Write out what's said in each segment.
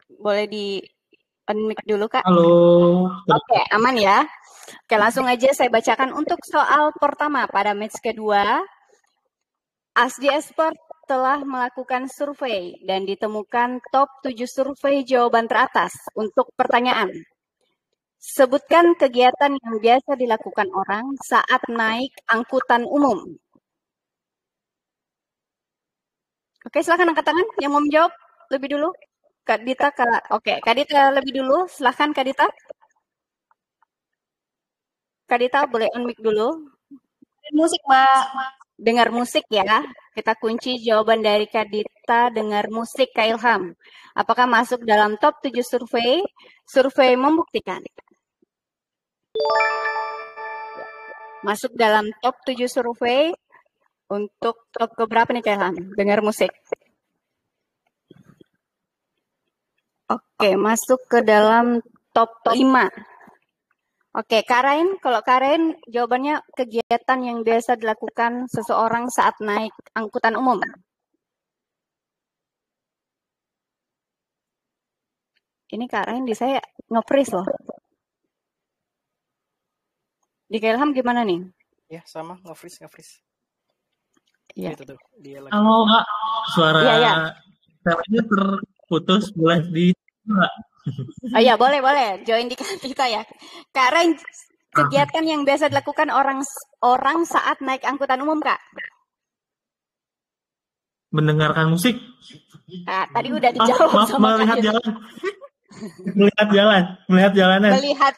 Boleh di unmute dulu, Kak. Halo, Oke, aman ya. Oke, langsung aja saya bacakan untuk soal pertama pada match kedua. ASDI Expert telah melakukan survei dan ditemukan top 7 survei jawaban teratas untuk pertanyaan. Sebutkan kegiatan yang biasa dilakukan orang saat naik angkutan umum. Oke, silakan angkat tangan yang mau menjawab lebih dulu. Kak Dita, oke, Kak Dita lebih dulu. Silakan Kak Dita. Kak Dita boleh unmute dulu. Musik, Mbak. Dengar musik ya. Kita kunci jawaban dari Kak Dita dengar musik Kak Ilham. Apakah masuk dalam top 7 survei? Survei membuktikan. Masuk dalam top 7 survei untuk top keberapa nih Kak Ilham? Dengar musik. Oke, masuk ke dalam top 5. Oke, Kak Rain, kalau Kak Rain jawabannya kegiatan yang biasa dilakukan seseorang saat naik angkutan umum. Ini Kak Rain di saya nge-freeze loh. Di Kak Ilham gimana nih? Ya, sama nge-freeze. Iya. Itu tuh, dia lagi. halo Kak, suara Iya. saya terputus, boleh di Kak? Oh iya, boleh. Join di kita ya. Kak Rain, kegiatan yang biasa dilakukan orang saat naik angkutan umum, Kak? Mendengarkan musik. Tadi udah dijawab Maaf, sama melihat Kak. jalan. melihat jalanan.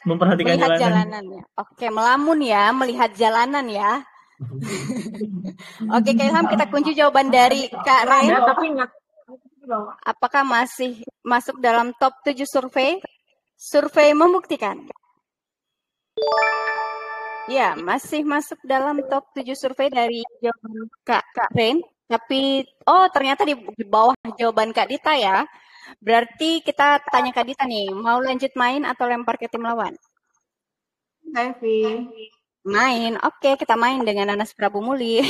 Memperhatikan melihat jalanan. jalanannya. Oke, melamun ya, melihat jalanan ya. Oke, Kak Ilham, kita kunci jawaban dari Kak Rain. Apakah masih masuk dalam top 7 survei? Survei membuktikan. Ya, masih masuk dalam top 7 survei dari jawaban Kak Rain. Tapi, ternyata di bawah jawaban Kak Dita ya. Berarti kita tanya Kak Dita nih, mau lanjut main atau lempar ke tim lawan? Main, oke, kita main dengan Nanas Prabu Muli.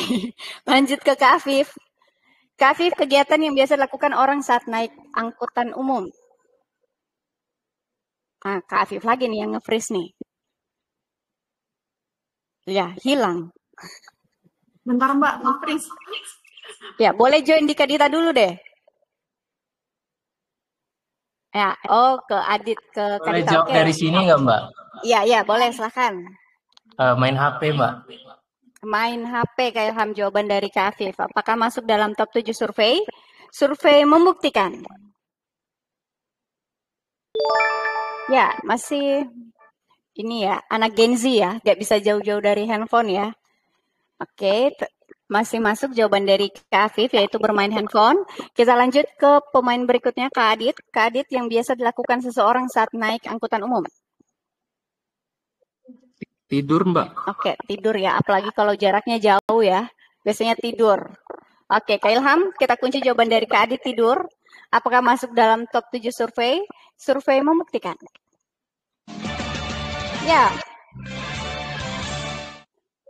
Lanjut ke Kak Afif. Kak Afif, kegiatan yang biasa dilakukan orang saat naik angkutan umum. Nah, Kak Afif lagi nih yang nge-freeze nih. Ya, hilang. Bentar, Mbak, nge-freeze. Ya, boleh join di Kak Dita dulu deh. Ya, ke Adit, ke Kak Boleh Dita, jawab oke. dari sini nggak, Mbak? Iya, boleh, silahkan. Main HP, Mbak. Main HP Kak Ilham, jawaban dari Kak Afif. Apakah masuk dalam top 7 survei? Survei membuktikan. Ya, masih ini ya, anak Gen Z ya, nggak bisa jauh-jauh dari handphone ya. Oke, masih masuk jawaban dari Kak Afif, yaitu bermain handphone. Kita lanjut ke pemain berikutnya, Kak Adit. Kak Adit, yang biasa dilakukan seseorang saat naik angkutan umum. Tidur, Mbak. Oke, tidur ya, apalagi kalau jaraknya jauh ya. Biasanya tidur. Oke, Kak Ilham, kita kunci jawaban dari Kak Adit, tidur. Apakah masuk dalam top 7 survei? Survei membuktikan. Ya.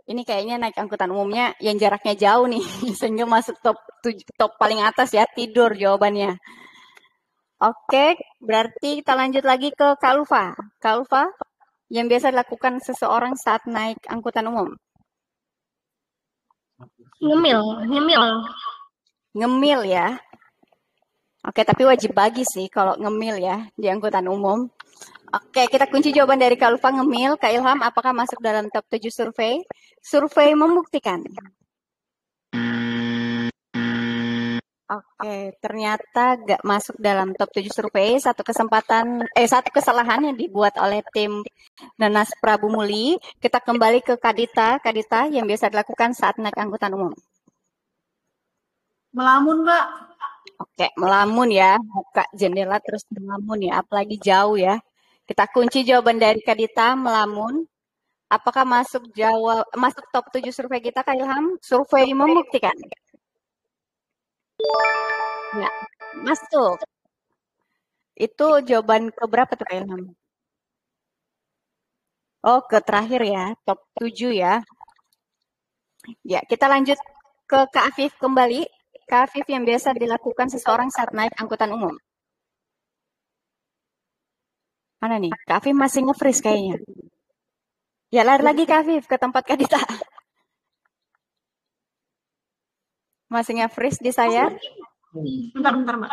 Ini kayaknya naik angkutan umumnya yang jaraknya jauh nih, sehingga masuk top paling atas ya, tidur jawabannya. Oke, berarti kita lanjut lagi ke Kak Ulfa. Kak Ulfa, yang biasa dilakukan seseorang saat naik angkutan umum. Ngemil ya. Oke, tapi wajib bagi sih kalau ngemil ya di angkutan umum. Oke, kita kunci jawaban dari Kak Ulfa, ngemil. Kak Ilham, apakah masuk dalam top 7 survei? Survei membuktikan. Oke, ternyata gak masuk dalam top 7 survei. Satu kesalahan yang dibuat oleh tim Nanas Prabu Muli. Kita kembali ke Kak Dita yang biasa dilakukan saat naik angkutan umum. Melamun, Mbak. Oke, melamun ya. Buka jendela terus melamun ya, apalagi jauh ya. Kita kunci jawaban dari Kak Dita, melamun. Apakah masuk top 7 survei kita, Kak Ilham? Survei membuktikan. Ya, masuk. Itu jawaban keberapa tuh, Kak Ilham? Oh, ke terakhir ya, top 7 ya. Ya, kita lanjut ke Kak Afif kembali. Kak Afif, yang biasa dilakukan seseorang saat naik angkutan umum. Mana nih? Kak Afif masih nge-freeze kayaknya. Ya, lari lagi Kak Afif ke tempat Kak Dita. Masih nge-freeze di saya. Bentar, Mbak.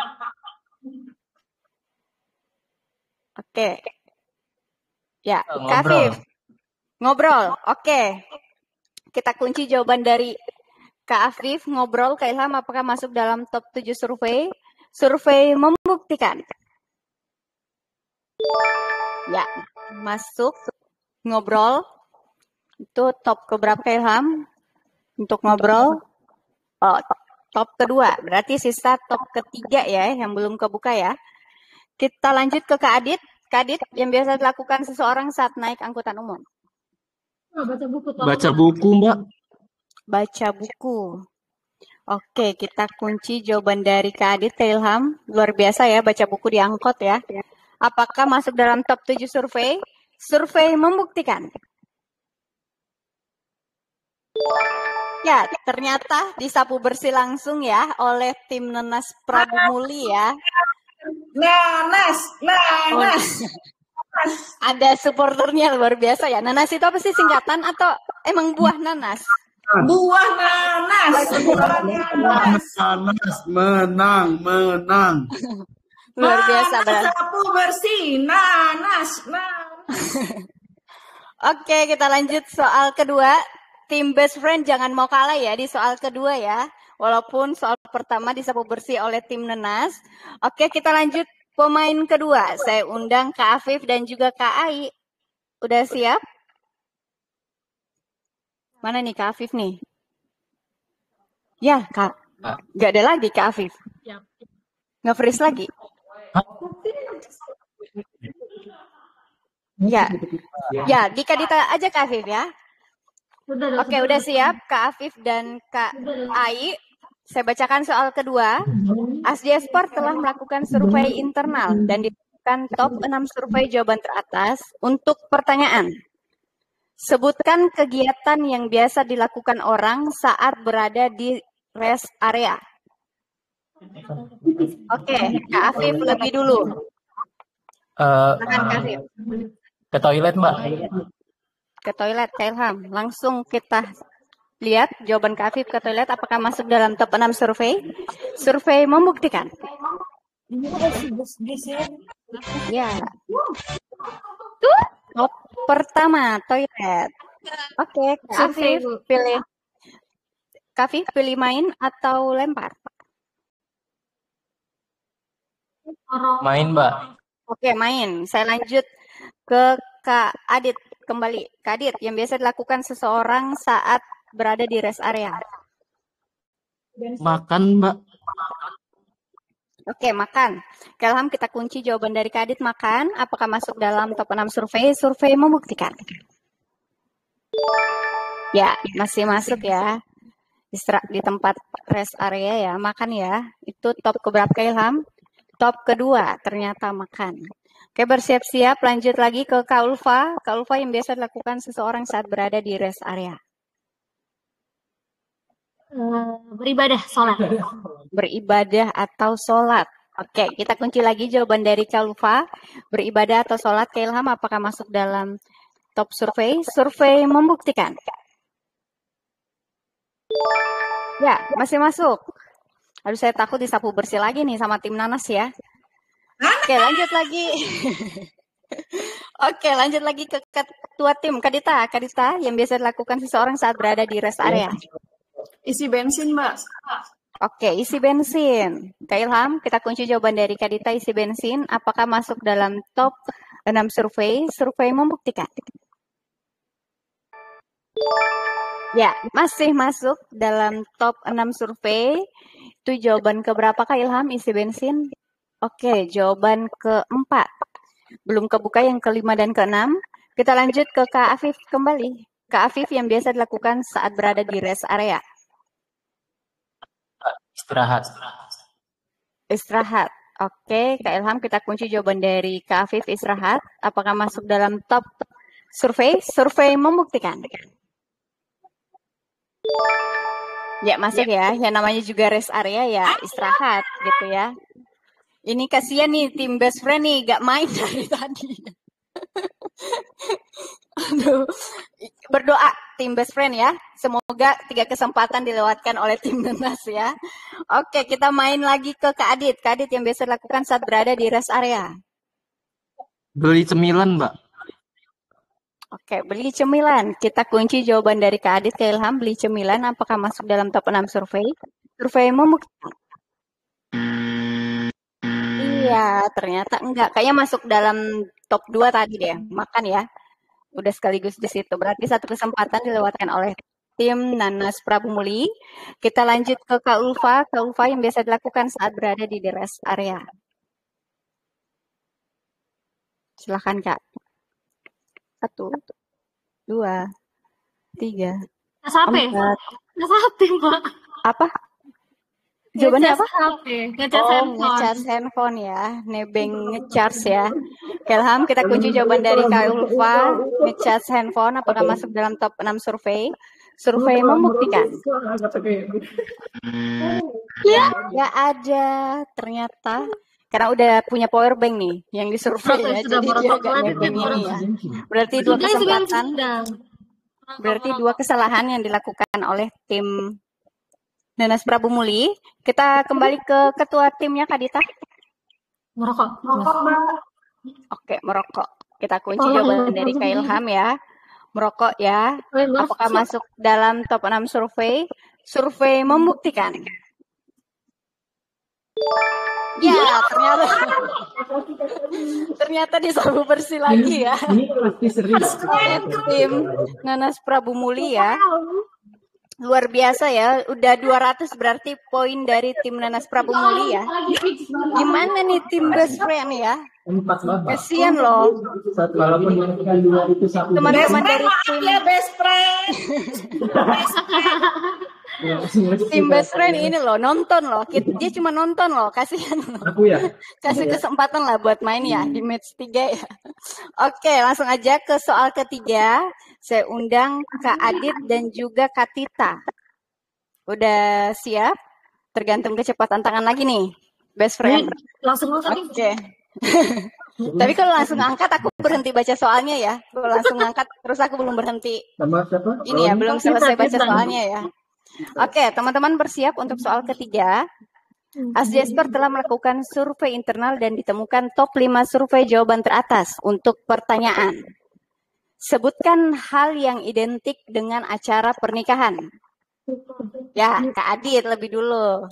Oke. Ya, Kak Afif. Ngobrol. Oke. Kita kunci jawaban dari Kak Afif. Ngobrol, Kak Ilham, apakah masuk dalam top 7 survei? Survei membuktikan. Ya, masuk. Ngobrol. Itu top keberapa Kak Ilham? Untuk ngobrol. Oh, top kedua. Berarti sisa top ketiga ya, yang belum kebuka ya. Kita lanjut ke Kak Adit. Kak Adit, yang biasa dilakukan seseorang saat naik angkutan umum. Baca buku, Mbak. Baca buku. Oke, kita kunci jawaban dari Kak Adit, Kak Ilham. Luar biasa ya, baca buku di angkot ya. Apakah masuk dalam top 7 survei? Survei membuktikan. Ya, ternyata disapu bersih langsung ya oleh tim Nanas Prabu Muli ya. Nanas. Ada supporternya luar biasa ya. Nanas itu apa sih, singkatan atau emang buah nanas? Buah nanas. Nanas menang. Luar biasa berarti. Sapu bersih, nanas. Oke, kita lanjut soal kedua. Tim best friend jangan mau kalah ya di soal kedua ya. Walaupun soal pertama disapu bersih oleh tim Nenas. Oke, kita lanjut pemain kedua. Saya undang Kak Afif dan juga Kak Ai. Udah siap? Mana nih Kak Afif nih? Ya, Kak. Nggak ada lagi Kak Afif. Nge-freeze lagi. Ya, di Kak Dita aja Kak Afif ya. Oke, udah siap Kak Afif dan Kak Ai. Saya bacakan soal kedua. Asdia Sport telah melakukan survei internal dan ditemukan top 6 survei jawaban teratas untuk pertanyaan. Sebutkan kegiatan yang biasa dilakukan orang saat berada di rest area. Oke, Kak Afif lebih dulu. Silakan Kak Afif. Ke toilet, Mbak. Ke toilet, Kak Ilham. Langsung kita lihat jawaban Kak Afif ke toilet apakah masuk dalam top 6 survei. Survei membuktikan. Ya. Tuh, top pertama, toilet. Oke, Kak Afif pilih. Kak Afif pilih main atau lempar? Main, Mbak. Oke, main. Saya lanjut ke Kak Adit kembali. Kak Adit, yang biasa dilakukan seseorang saat berada di rest area. Makan, Mbak. Oke, makan. Kak Ilham, kita kunci jawaban dari Kak Adit, makan. Apakah masuk dalam top 6 survei? Survei membuktikan. Ya, masih masuk ya. Di tempat rest area ya, makan ya. Itu top keberapa Kak Ilham? Top kedua, ternyata makan. Oke, bersiap-siap. Lanjut lagi ke Kak Ulfa. Kak Ulfa, yang biasa dilakukan seseorang saat berada di rest area. Beribadah, sholat. Beribadah atau sholat. Oke, kita kunci lagi jawaban dari Kak Ulfa. Beribadah atau sholat. Kak Ilham, apakah masuk dalam top survei? Survei membuktikan. Ya, masih masuk. Aduh, saya takut disapu bersih lagi nih sama tim Nanas ya. Oke, lanjut lagi. Oke, lanjut lagi ke ketua tim, Kak Dita. Kak Dita, yang biasa dilakukan seseorang saat berada di rest area. Isi bensin, Mbak. Oke, isi bensin. Kak Ilham, kita kunci jawaban dari Kak Dita, isi bensin. Apakah masuk dalam top 6 survei? Survei membuktikan. Ya, masih masuk dalam top 6 survei. Itu jawaban keberapa Kak Ilham, isi bensin? Oke, jawaban keempat. Belum kebuka yang kelima dan keenam. Kita lanjut ke Kak Afif kembali. Kak Afif, yang biasa dilakukan saat berada di rest area. Istirahat. Istirahat. Oke, Kak Ilham, kita kunci jawaban dari Kak Afif, istirahat. Apakah masuk dalam top survei? Survei membuktikan. Ya, masuk ya. Yang namanya juga rest area ya, istirahat gitu ya. Ini kasihan nih tim best friend nih, gak main dari tadi. Aduh. Berdoa tim best friend ya. Semoga 3 kesempatan dilewatkan oleh tim Nanas ya. Oke, kita main lagi ke Kak Adit. Kak Adit yang biasa lakukan saat berada di rest area. Beli cemilan, Mbak. Oke, beli cemilan. Kita kunci jawaban dari Kak Adit ke Ilham. Beli cemilan apakah masuk dalam top 6 survei? Survei membuktikan. Iya, ternyata enggak. Kayaknya masuk dalam top 2 tadi deh. Makan ya. Udah sekaligus di situ. Berarti 1 kesempatan dilewatkan oleh tim Nanas Prabu Muli. Kita lanjut ke Kak Ulfa. Kak Ulfa yang biasa dilakukan saat berada di rest area. Silahkan Kak. 1, 2, 3, Ngecas HP. 4. Ngecas HP, Mbak. Apa? Jawabannya apa? HP. Ngecas handphone. Ngecas handphone ya. Nebeng ngecharge ya. Ilham, kita kunci jawaban dari Kak Ulfa. Ngecas handphone apakah masuk dalam top 6 survei? Survei membuktikan. Ya, nggak ada ternyata. Karena udah punya power bank nih yang disurvei ya. Jadi dia agak nebeng ini ya. Berarti 2 kesempatan. Berarti 2 kesalahan yang dilakukan oleh tim Nanas Prabu Muli. Kita kembali ke ketua timnya Kak Dita. Merokok. Oke, merokok. Kita kunci jawaban dari Kak Ilham ya. Merokok ya. Apakah masuk dalam top 6 survei? Survei membuktikan. Ya, ternyata disabu bersih lagi ya. Ini pasti serius. Tim Nanas Prabu Muli ya. Luar biasa ya, udah 200 berarti poin dari tim Nanas Prabu Muli ya. Gimana nih tim best friend ya? 4 Bapak. Kasian loh. Walaupun yang 2 itu 1. Teman-teman dari tim Best friend. tim best friend ini loh, nonton loh. Dia cuma nonton loh, kasihan loh. Aku ya. Kasih kesempatan lah buat main ya di match 3 ya. Oke, langsung aja ke soal ketiga. Saya undang Kak Adit dan juga Kak Tita. Udah siap? Tergantung kecepatan tangan lagi nih. Best friend. Langsung Oke. Tapi kalau langsung angkat aku berhenti baca soalnya ya. Kalau langsung angkat terus aku belum berhenti. Sama siapa? Ini ya, belum selesai baca soalnya ya. Oke, teman-teman bersiap untuk soal ketiga. Asjesper telah melakukan survei internal dan ditemukan top 5 survei jawaban teratas untuk pertanyaan. Sebutkan hal yang identik dengan acara pernikahan. Ya, Kak Adit lebih dulu.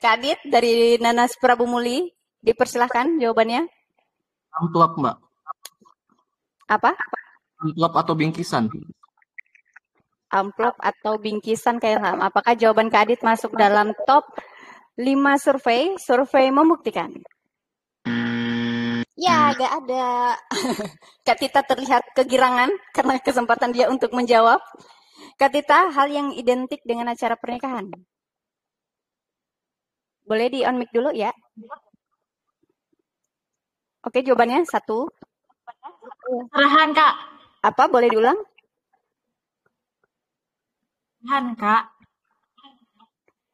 Kak Adit dari Nanas Prabu Muli, dipersilahkan jawabannya. Amplop, Mbak. Apa? Amplop atau bingkisan. Amplop atau bingkisan Kak Ilham. Apakah jawaban Kak Adit masuk dalam top 5 survei? Survei membuktikan. Ya, gak ada. Kak Tita terlihat kegirangan karena kesempatan dia untuk menjawab. Kak Tita, hal yang identik dengan acara pernikahan. Boleh di on mic dulu ya? Oke, jawabannya 1. Serahan, Kak. Apa? Boleh diulang? Serahan, Kak.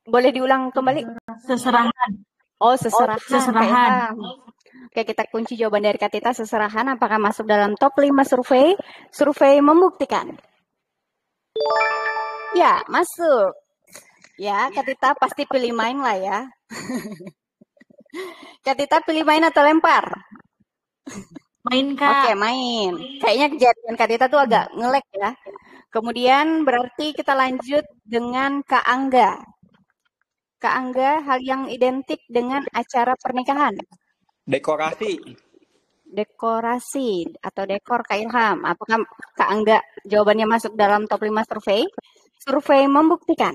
Boleh diulang kembali? Seserahan. Oh, seserahan. Seserahan. Oke, kita kunci jawaban dari Kak Tita, seserahan. Apakah masuk dalam top 5 survei? Survei membuktikan. Ya, masuk. Ya, Kak Tita pasti pilih main lah ya. Kak Tita pilih main atau lempar? Main, Kak. Oke, main. Kayaknya kejadian Kak Tita tuh agak ngelek ya. Kemudian berarti kita lanjut dengan Kak Angga. Kak Angga, hal yang identik dengan acara pernikahan. Dekorasi. Dekorasi atau dekor Kak Ilham. Apakah Kak Angga jawabannya masuk dalam top 5 survei? Survei membuktikan.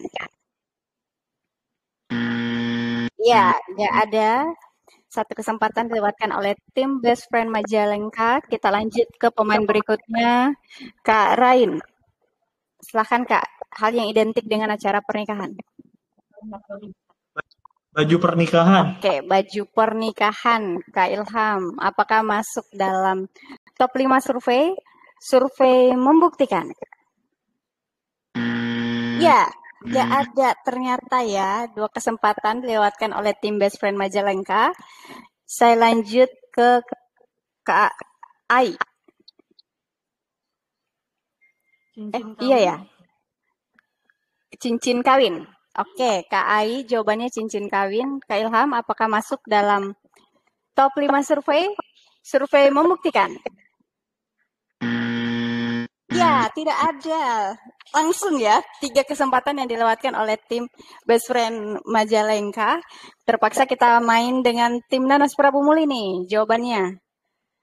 Ya, nggak ada. 1 kesempatan dilewatkan oleh tim Best Friend Majalengka. Kita lanjut ke pemain berikutnya, Kak Rain. Silahkan Kak, hal yang identik dengan acara pernikahan. Baju pernikahan. Oke, baju pernikahan Kak Ilham. Apakah masuk dalam top 5 survei? Survei membuktikan. Ya, nggak ada ternyata ya. 2 kesempatan dilewatkan oleh tim Best Friend Majalengka. Saya lanjut ke Kak Ai. Cincin Iya kawin. ya, cincin kawin. Oke, Kak Ai jawabannya cincin kawin. Kak Ilham, apakah masuk dalam top 5 survei? Survei membuktikan. Ya, tidak ada. Langsung ya, 3 kesempatan yang dilewatkan oleh tim Best Friend Majalengka. Terpaksa kita main dengan tim Nanas Prabu Muli nih, jawabannya.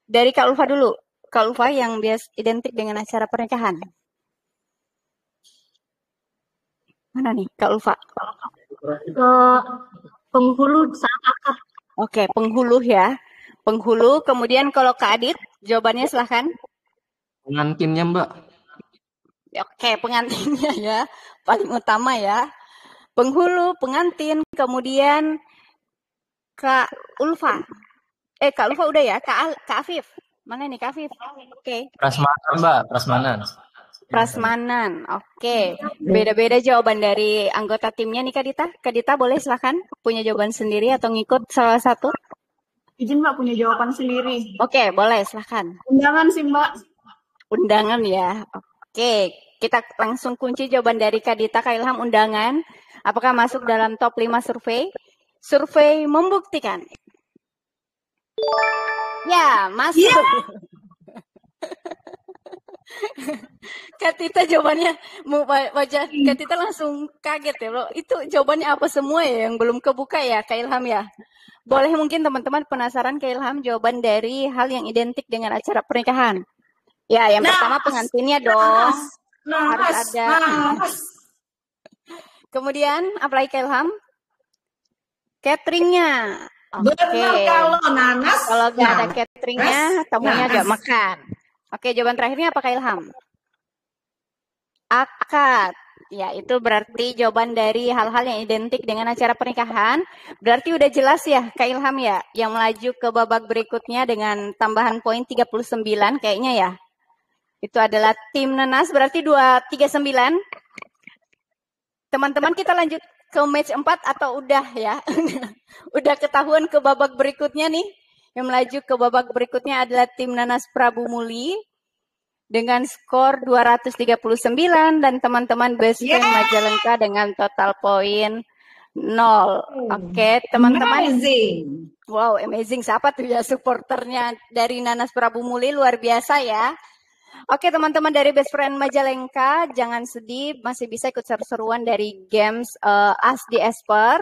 Dari Kak Ulfa dulu. Kak Ulfa yang bias identik dengan acara pernikahan. Mana nih, Kak Ulfa? Penghulu saat akad. Oke, penghulu ya. Penghulu, kemudian kalau Kak Adit, jawabannya silahkan. Pengantinnya Mbak. Oke, pengantinnya ya. Paling utama ya. Penghulu, pengantin, kemudian Kak Ulfa. Kak Ulfa udah ya? Kak Afif. Mana nih Kak Afif? Oke. Prasmanan, Mbak. Prasmanan. Prasmanan. Oke. Beda-beda jawaban dari anggota timnya nih Kak Dita. Kak Dita boleh silahkan punya jawaban sendiri atau ngikut salah satu? Izin Mbak punya jawaban sendiri. Oke, boleh silahkan. Undangan sih Mbak. Undangan ya. Oke, kita langsung kunci jawaban dari Kak Dita, Kak Ilham, undangan. Apakah masuk dalam top 5 survei? Survei membuktikan. Ya, masuk. Kak Tita jawabannya, wajah Kak Tita langsung kaget ya, bro. Itu jawabannya apa semua ya yang belum kebuka ya, Kak Ilham ya? Boleh mungkin teman-teman penasaran Kak Ilham jawaban dari hal yang identik dengan acara pernikahan. Ya, yang pertama pengantinnya dong. Harus ada. Kemudian, apalagi Kak Ilham? Cateringnya. Oke. Benar kalau nanas. Kalau nggak ada cateringnya, tamunya agak makan. Oke, jawaban terakhirnya apa Kak Ilham? Akad. Ya, itu berarti jawaban dari hal-hal yang identik dengan acara pernikahan. Berarti udah jelas ya Kak Ilham ya, yang melaju ke babak berikutnya dengan tambahan poin 39 kayaknya ya. Itu adalah tim Nanas, berarti 239. Teman-teman kita lanjut ke match 4 atau udah ya? Udah ketahuan ke babak berikutnya nih. Yang melaju ke babak berikutnya adalah tim Nanas Prabu Muli dengan skor 239 dan teman-teman Best Friend Majalengka dengan total poin 0. Oke, teman-teman. Amazing. Wow, amazing. Siapa tuh ya supporternya dari Nanas Prabu Muli, luar biasa ya. Oke teman-teman dari Best Friend Majalengka, jangan sedih, masih bisa ikut seru-seruan dari games As di Esper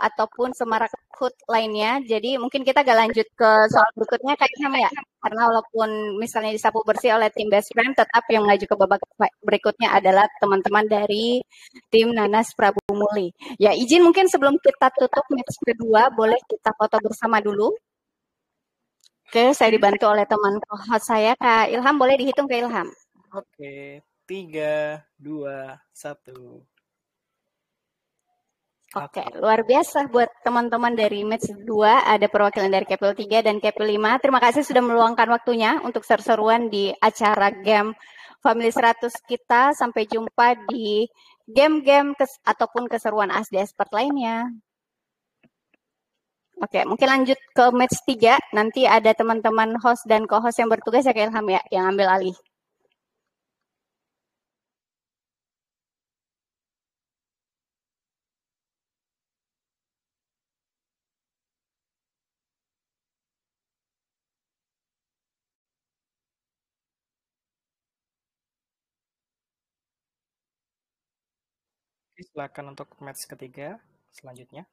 ataupun Semarak Hood lainnya. Jadi mungkin kita gak lanjut ke soal berikutnya kayaknya ya, karena walaupun misalnya disapu bersih oleh tim Best Friend, tetap yang maju ke babak berikutnya adalah teman-teman dari tim Nanas Prabu Muli. Ya izin mungkin sebelum kita tutup match kedua, boleh kita foto bersama dulu. Oke, saya dibantu oleh teman host saya, Kak Ilham. Boleh dihitung ke Ilham? Oke, 3, 2, 1. Oke, luar biasa buat teman-teman dari match 2. Ada perwakilan dari Kepil 3 dan Kepil 5. Terima kasih sudah meluangkan waktunya untuk seru-seruan di acara game Family 100 kita. Sampai jumpa di game-game ataupun keseruan As di Esport lainnya. Oke, mungkin lanjut ke match 3. Nanti ada teman-teman host dan co-host yang bertugas ya Kak Ilham ya, yang ambil alih. Silakan untuk match ketiga selanjutnya.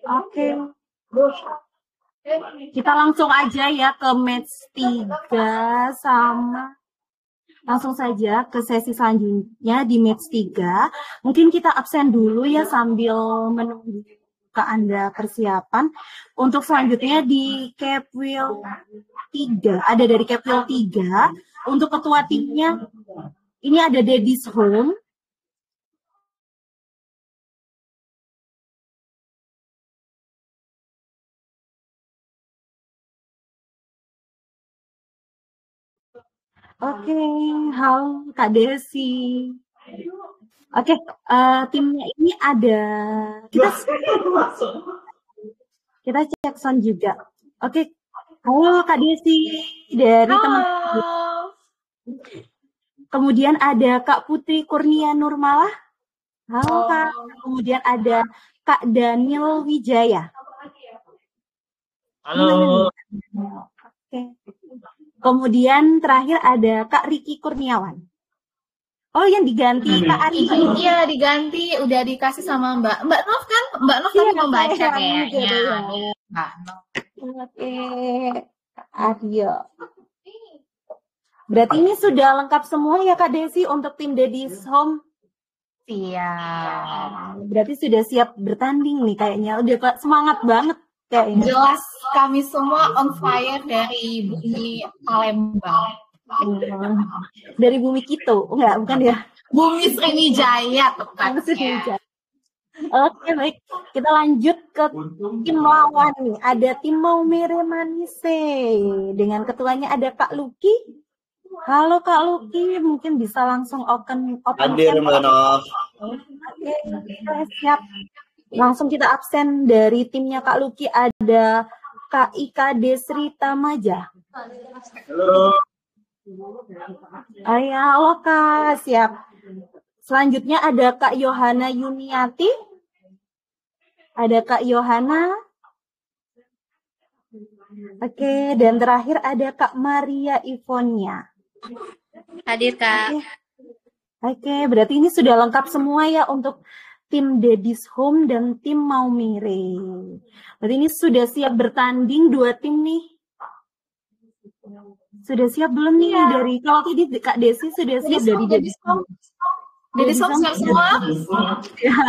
Oke. Kita langsung aja ya ke match 3 sama langsung saja ke sesi selanjutnya di match 3. Mungkin kita absen dulu ya sambil menunggu Kak Andra persiapan. Untuk selanjutnya di Capwheel 3, ada dari Capwheel 3. Untuk ketua timnya, ini ada Daddy's Home. Oke, halo Kak Desi. Oke, timnya ini ada kita cek sound juga. Oke, halo Kak Desi dari teman. Kemudian ada Kak Putri Kurnia Nurmalah. Halo Kak. Kemudian ada Kak Daniel Wijaya. Halo. Oke. Kemudian terakhir ada Kak Riki Kurniawan. Oh, yang diganti Kak Ari. Iya, diganti. Udah dikasih sama Mbak Nov kan? Mbak Nov tadi membaca kayaknya. Mbak Nov. Oke, Kak Aryo. Berarti ini sudah lengkap semua ya Kak Desi untuk tim Daddy's Home? Siap. Berarti sudah siap bertanding nih kayaknya. Udah semangat banget kayaknya. Jelas kami semua on fire dari bumi Palembang. Dari bumi Kito, enggak, bukan ya? Bumi Sriwijaya tepatnya. Oke, baik. Kita lanjut ke tim lawan nih. Ada tim Maumere Manise. Dengan ketuanya ada Kak Luki. Halo Kak Luki, mungkin bisa langsung open Hadir, Mbak Nov. Oke, siap. Langsung kita absen dari timnya Kak Luki. Ada Kak Ika Desri Tamaja. Halo. Halo Kak, siap. Selanjutnya ada Kak Yohana Yuniati. Ada Kak Yohana. Oke, dan terakhir ada Kak Maria Ivonia. Hadir Kak. Oke, berarti ini sudah lengkap semua ya untuk tim Daddy's Home dan tim Maumere. Berarti ini sudah siap bertanding dua tim nih. Sudah siap belum nih dari kalau tadi Kak Desi sudah siap dari Daddy's Home? Daddy's Home siap semua? Ya.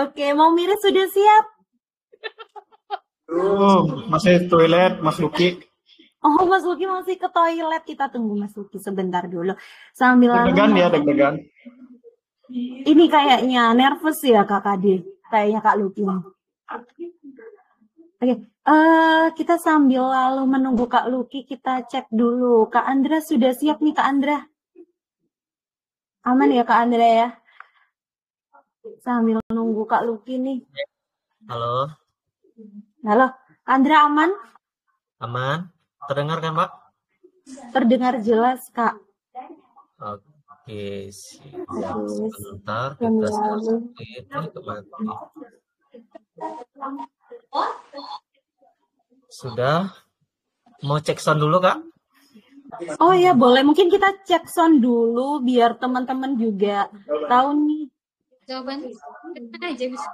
Oke, Maumere sudah siap? Masih toilet, Mas Luki. Oh, Mas Luki masih ke toilet. Kita tunggu Mas Luki sebentar dulu. Sambil Deg-degan ya, deg-degan. Ini kayaknya nervous ya Kak Kade. Kayaknya Kak Luki. Oke, kita sambil lalu menunggu Kak Luki, kita cek dulu. Kak Andra sudah siap nih Kak Andra? Aman ya Kak Andra ya? Sambil nunggu Kak Luki nih. Halo. Halo, Kak Andra aman? Aman. Terdengar kan, Pak? Terdengar jelas, Kak. Oke, sebentar kita sudah. Mau cek sound dulu, Kak? Oh ya, boleh. Mungkin kita cek sound dulu biar teman-teman juga tahu nih. Jawaban aja bisa.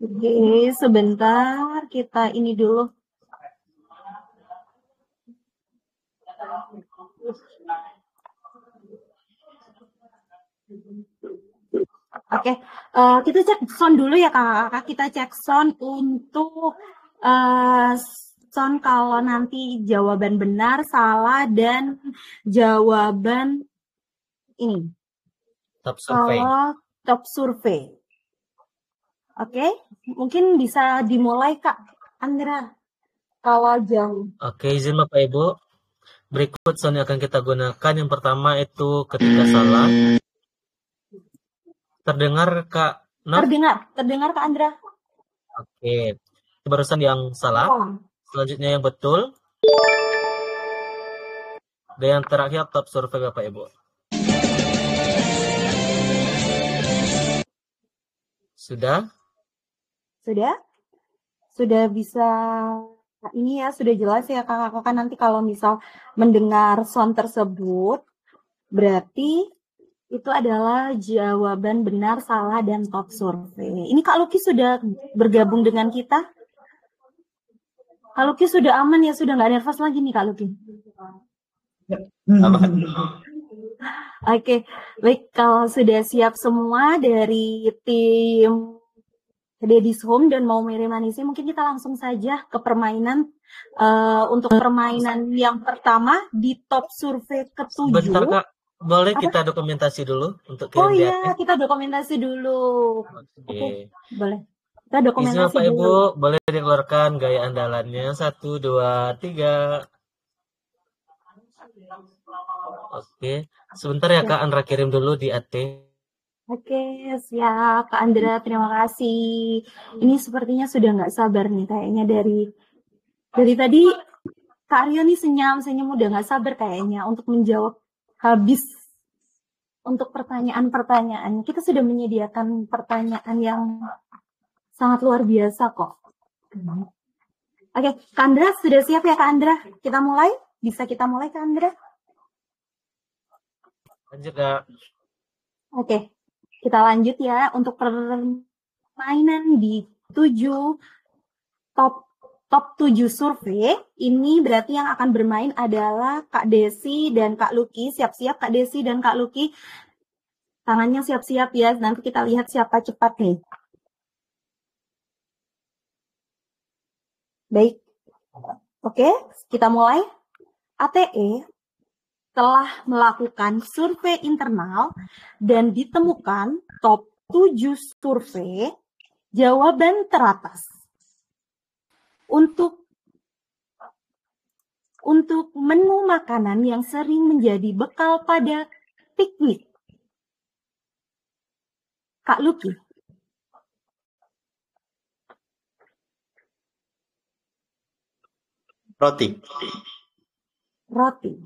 Oke, sebentar kita ini dulu. Oke, Oke, kita cek sound dulu ya kakak-kakak. Kita cek sound untuk sound kalau nanti jawaban benar, salah, dan jawaban ini. Top survei. Kalau top survei. Oke, mungkin bisa dimulai Kak Andra. Kalau jauh. Oke, izin Bapak Ibu. Berikut sound yang akan kita gunakan. Yang pertama itu ketika salah. Terdengar Kak Nov? Terdengar Kak Andra. Oke, itu barusan yang salah. Selanjutnya yang betul. Dan yang terakhir top survei Bapak Ibu. Sudah? Sudah bisa ini ya, sudah jelas ya kakak-kakak. Nanti kalau misal mendengar sound tersebut, berarti itu adalah jawaban benar, salah, dan top survei. Ini Kak Luki sudah bergabung dengan kita? Kak Luki sudah aman ya, sudah nggak nervous lagi nih Kak Luki? Oke, baik, kalau sudah siap semua dari tim Daddy's Home dan mau Manisi, mungkin kita langsung saja ke permainan. Untuk permainan yang pertama di top survei ke-7. Bentar Kak, boleh kita dokumentasi dulu untuk kirim Oh di iya, AT? kita dokumentasi dulu. Oke, boleh. Kita Izin dokumentasi Bapak Ibu, dulu. boleh dikeluarkan gaya andalannya. 1, 2, 3. Oke, sebentar ya Kak, Andra kirim dulu di AT. Oke, siap Kak Andra, terima kasih. Ini sepertinya sudah nggak sabar nih kayaknya dari tadi Kak Aryo nih senyum udah nggak sabar kayaknya untuk menjawab habis untuk pertanyaan-pertanyaan. Kita sudah menyediakan pertanyaan yang sangat luar biasa kok. Oke, Kak Andra sudah siap ya Kak Andra? Kita mulai? Bisa kita mulai Kak Andra? Lanjut Kak. Oke. Kita lanjut ya untuk permainan di 7 top 7 survei. Ini berarti yang akan bermain adalah Kak Desi dan Kak Luki. Siap-siap Kak Desi dan Kak Luki. Tangannya siap-siap ya. Nanti kita lihat siapa cepat nih. Baik. Oke, kita mulai. ATE telah melakukan survei internal dan ditemukan top 7 survei jawaban teratas. Untuk menu makanan yang sering menjadi bekal pada piknik. Kak Luki. Roti.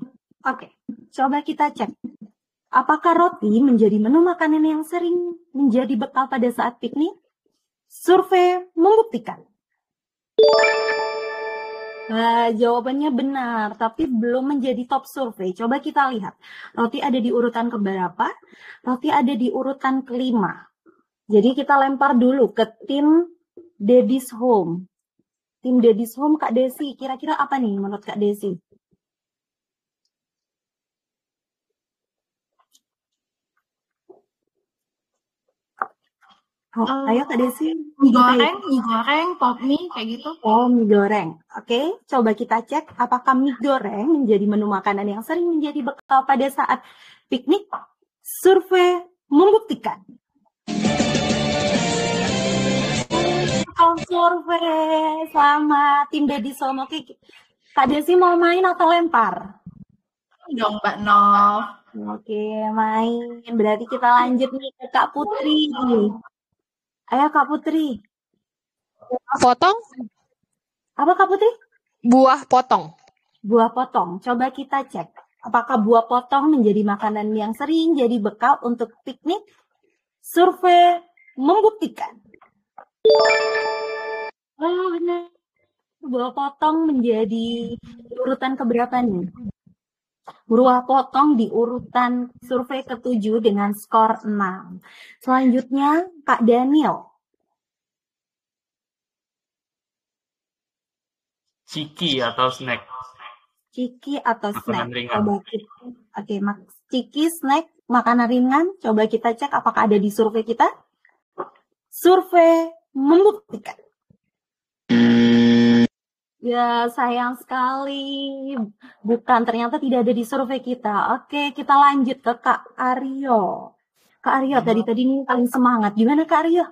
Oke, coba kita cek. Apakah roti menjadi menu makanan yang sering menjadi bekal pada saat piknik? Survei membuktikan. Jawabannya benar, tapi belum menjadi top survei. Coba kita lihat. Roti ada di urutan keberapa? Roti ada di urutan ke-5. Jadi kita lempar dulu ke tim Daddy's Home. Tim Daddy's Home, Kak Desi. Kira-kira apa nih menurut Kak Desi? Ayo Kak Desi. Mie goreng, pop mie, kayak gitu. Oh, mie goreng. Oke, coba kita cek apakah mie goreng menjadi menu makanan yang sering menjadi bekal pada saat piknik. Survei membuktikan. Survei sama tim Daddy's Home. Oke, Kak Desi mau main atau lempar? Dong Mbak Nov. Oke, main. Berarti kita lanjut nih ke Kak Putri. Ayo Kak Putri. Potong? Apa Kak Putri? Buah potong. Buah potong. Coba kita cek. Apakah buah potong menjadi makanan yang sering jadi bekal untuk piknik? Survei membuktikan. Oh benar. Buah potong menjadi urutan keberapa nih? Buah potong di urutan survei ke-7 dengan skor 6. Selanjutnya, Kak Daniel. Ciki atau snack. Ciki atau snack. Makanan ringan. Coba kita, ciki, snack, makanan ringan. Coba kita cek apakah ada di survei kita. Survei membuktikan. Ya, sayang sekali. Bukan, ternyata tidak ada di survei kita. Oke, kita lanjut ke Kak Aryo. Kak Aryo, tadi nih paling semangat. Gimana Kak Aryo?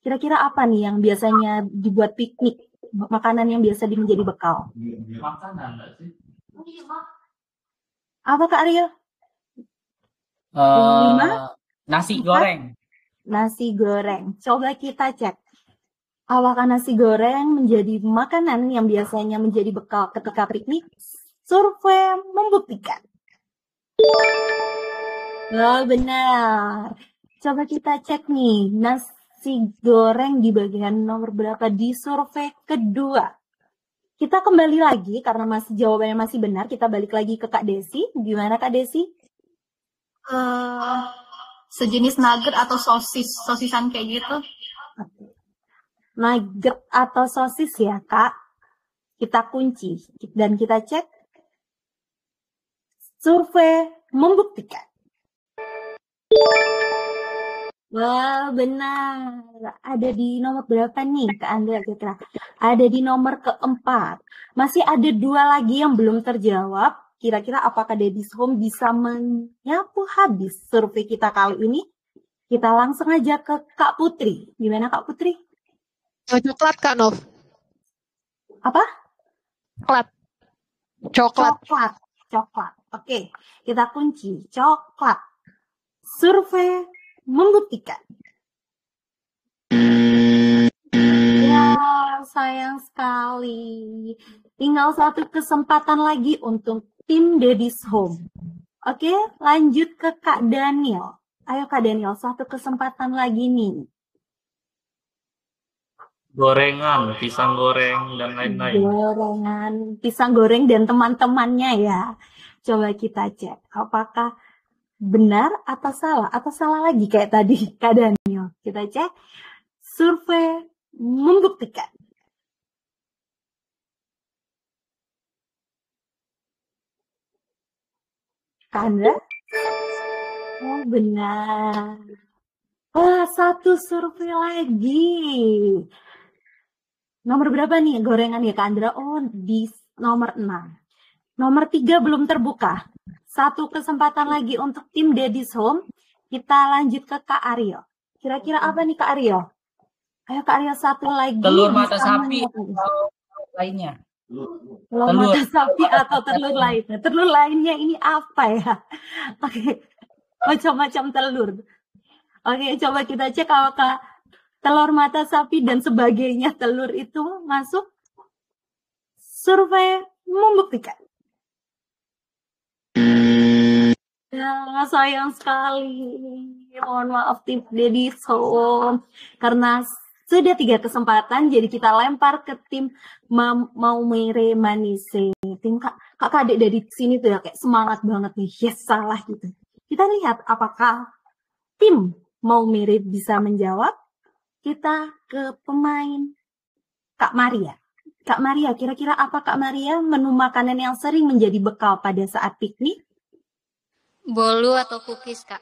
Kira-kira apa nih yang biasanya dibuat piknik? Makanan yang biasa menjadi bekal. Makanan nggak sih? Apa Kak Aryo? Nasi goreng. Nasi goreng. Coba kita cek. Apakah nasi goreng menjadi makanan yang biasanya menjadi bekal ketika piknik? Survei membuktikan. Oh, benar. Coba kita cek nih, nasi goreng di bagian nomor berapa di survei kedua. Kita kembali lagi, karena masih jawabannya masih benar, kita balik lagi ke Kak Desi. Gimana Kak Desi? Sejenis nugget atau sosisan kayak gitu. Nugget atau sosis ya Kak. Kita kunci dan kita cek. Survei membuktikan. Wah, benar. Ada di nomor berapa nih Kak Andrea kira? Ada di nomor keempat. Masih ada 2 lagi yang belum terjawab. Kira-kira apakah Daddy's Home bisa menyapu habis survei kita kali ini? Kita langsung aja ke Kak Putri. Gimana Kak Putri? Coklat Kak Nov. Apa? Coklat. Coklat. Oke, kita kunci. Coklat. Survei membuktikan. Ya, sayang sekali. Tinggal 1 kesempatan lagi untuk tim Daddy's Home. Oke, lanjut ke Kak Daniel. Ayo Kak Daniel, 1 kesempatan lagi nih. Gorengan, pisang goreng, dan lain-lain. Gorengan, pisang goreng dan teman-temannya ya. Coba kita cek apakah benar atau salah. Atau salah lagi kayak tadi Kak Daniel. Kita cek. Survei membuktikan. Kak Andra? Oh benar. Wah, 1 survei lagi. Nomor berapa nih gorengan ya Kak Andra? Oh, di nomor 6. Nomor 3 belum terbuka. 1 kesempatan lagi untuk tim Daddy's Home. Kita lanjut ke Kak Aryo. Kira-kira apa nih Kak Aryo? Ayo Kak Aryo, 1 lagi. Telur mata sapi atau lainnya. Telur mata sapi atau telur lainnya. Telur lainnya ini apa ya? Oke. Macam-macam telur. Oke, coba kita cek apakah telur mata sapi dan sebagainya telur itu masuk. Survei membuktikan. Ya, sayang sekali. Mohon maaf tim Daddy's Home. Karena sudah 3 kesempatan, jadi kita lempar ke tim Mau Mere Manise. Tim kakak adik dari sini tuh ya kayak semangat banget nih. Yes, salah gitu. Kita lihat apakah tim Mau Mere bisa menjawab. Kita ke pemain Kak Maria. Kak Maria, kira-kira apa Kak Maria menu makanan yang sering menjadi bekal pada saat piknik? Bolu atau cookies, Kak?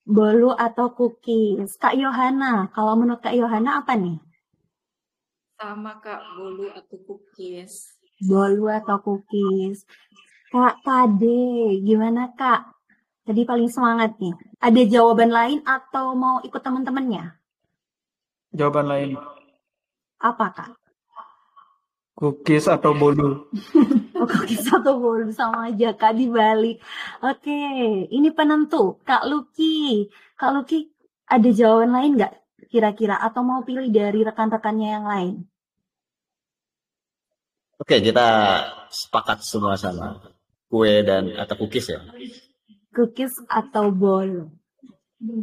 Bolu atau cookies. Kak Yohana, kalau menurut Kak Yohana apa nih? Sama Kak, bolu atau cookies. Bolu atau cookies. Kak Kade, gimana Kak? Tadi paling semangat nih. Ada jawaban lain atau mau ikut teman-temannya? Jawaban lain. Apa Kak? Cookies atau bolu. Cookies atau bolu sama aja Kak dibalik. Oke, ini penentu. Kak Lucky. Kak Lucky, ada jawaban lain nggak kira-kira? Atau mau pilih dari rekan-rekannya yang lain? Oke, kita sepakat semua sama kue dan atau cookies ya. Cookies atau bolu.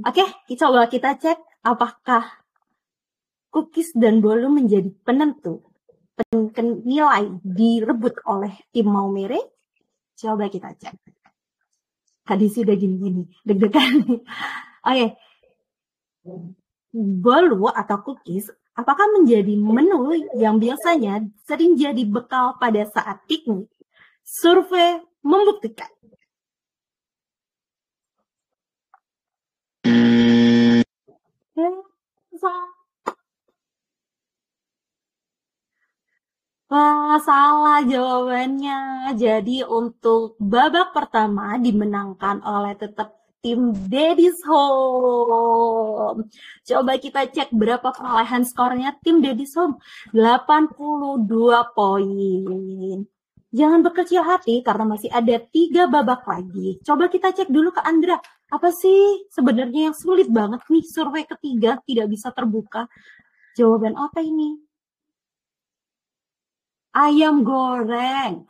Oke, coba kita cek apakah cookies dan bolu menjadi penentu nilai direbut oleh tim Mau Mere. Coba kita cek. Tadi sudah gini-gini, deg-degan. Oke. Bolu atau cookies, apakah menjadi menu yang biasanya sering jadi bekal pada saat piknik? Survei membuktikan. Wah, salah jawabannya. Jadi untuk babak pertama dimenangkan oleh tetap tim Daddy's Home. Coba kita cek berapa perolehan skornya tim Daddy's Home. 82 poin. Jangan berkecil hati karena masih ada 3 babak lagi. Coba kita cek dulu ke Andra. Apa sih sebenarnya yang sulit banget nih survei ketiga tidak bisa terbuka? Jawaban apa ini? Ayam goreng.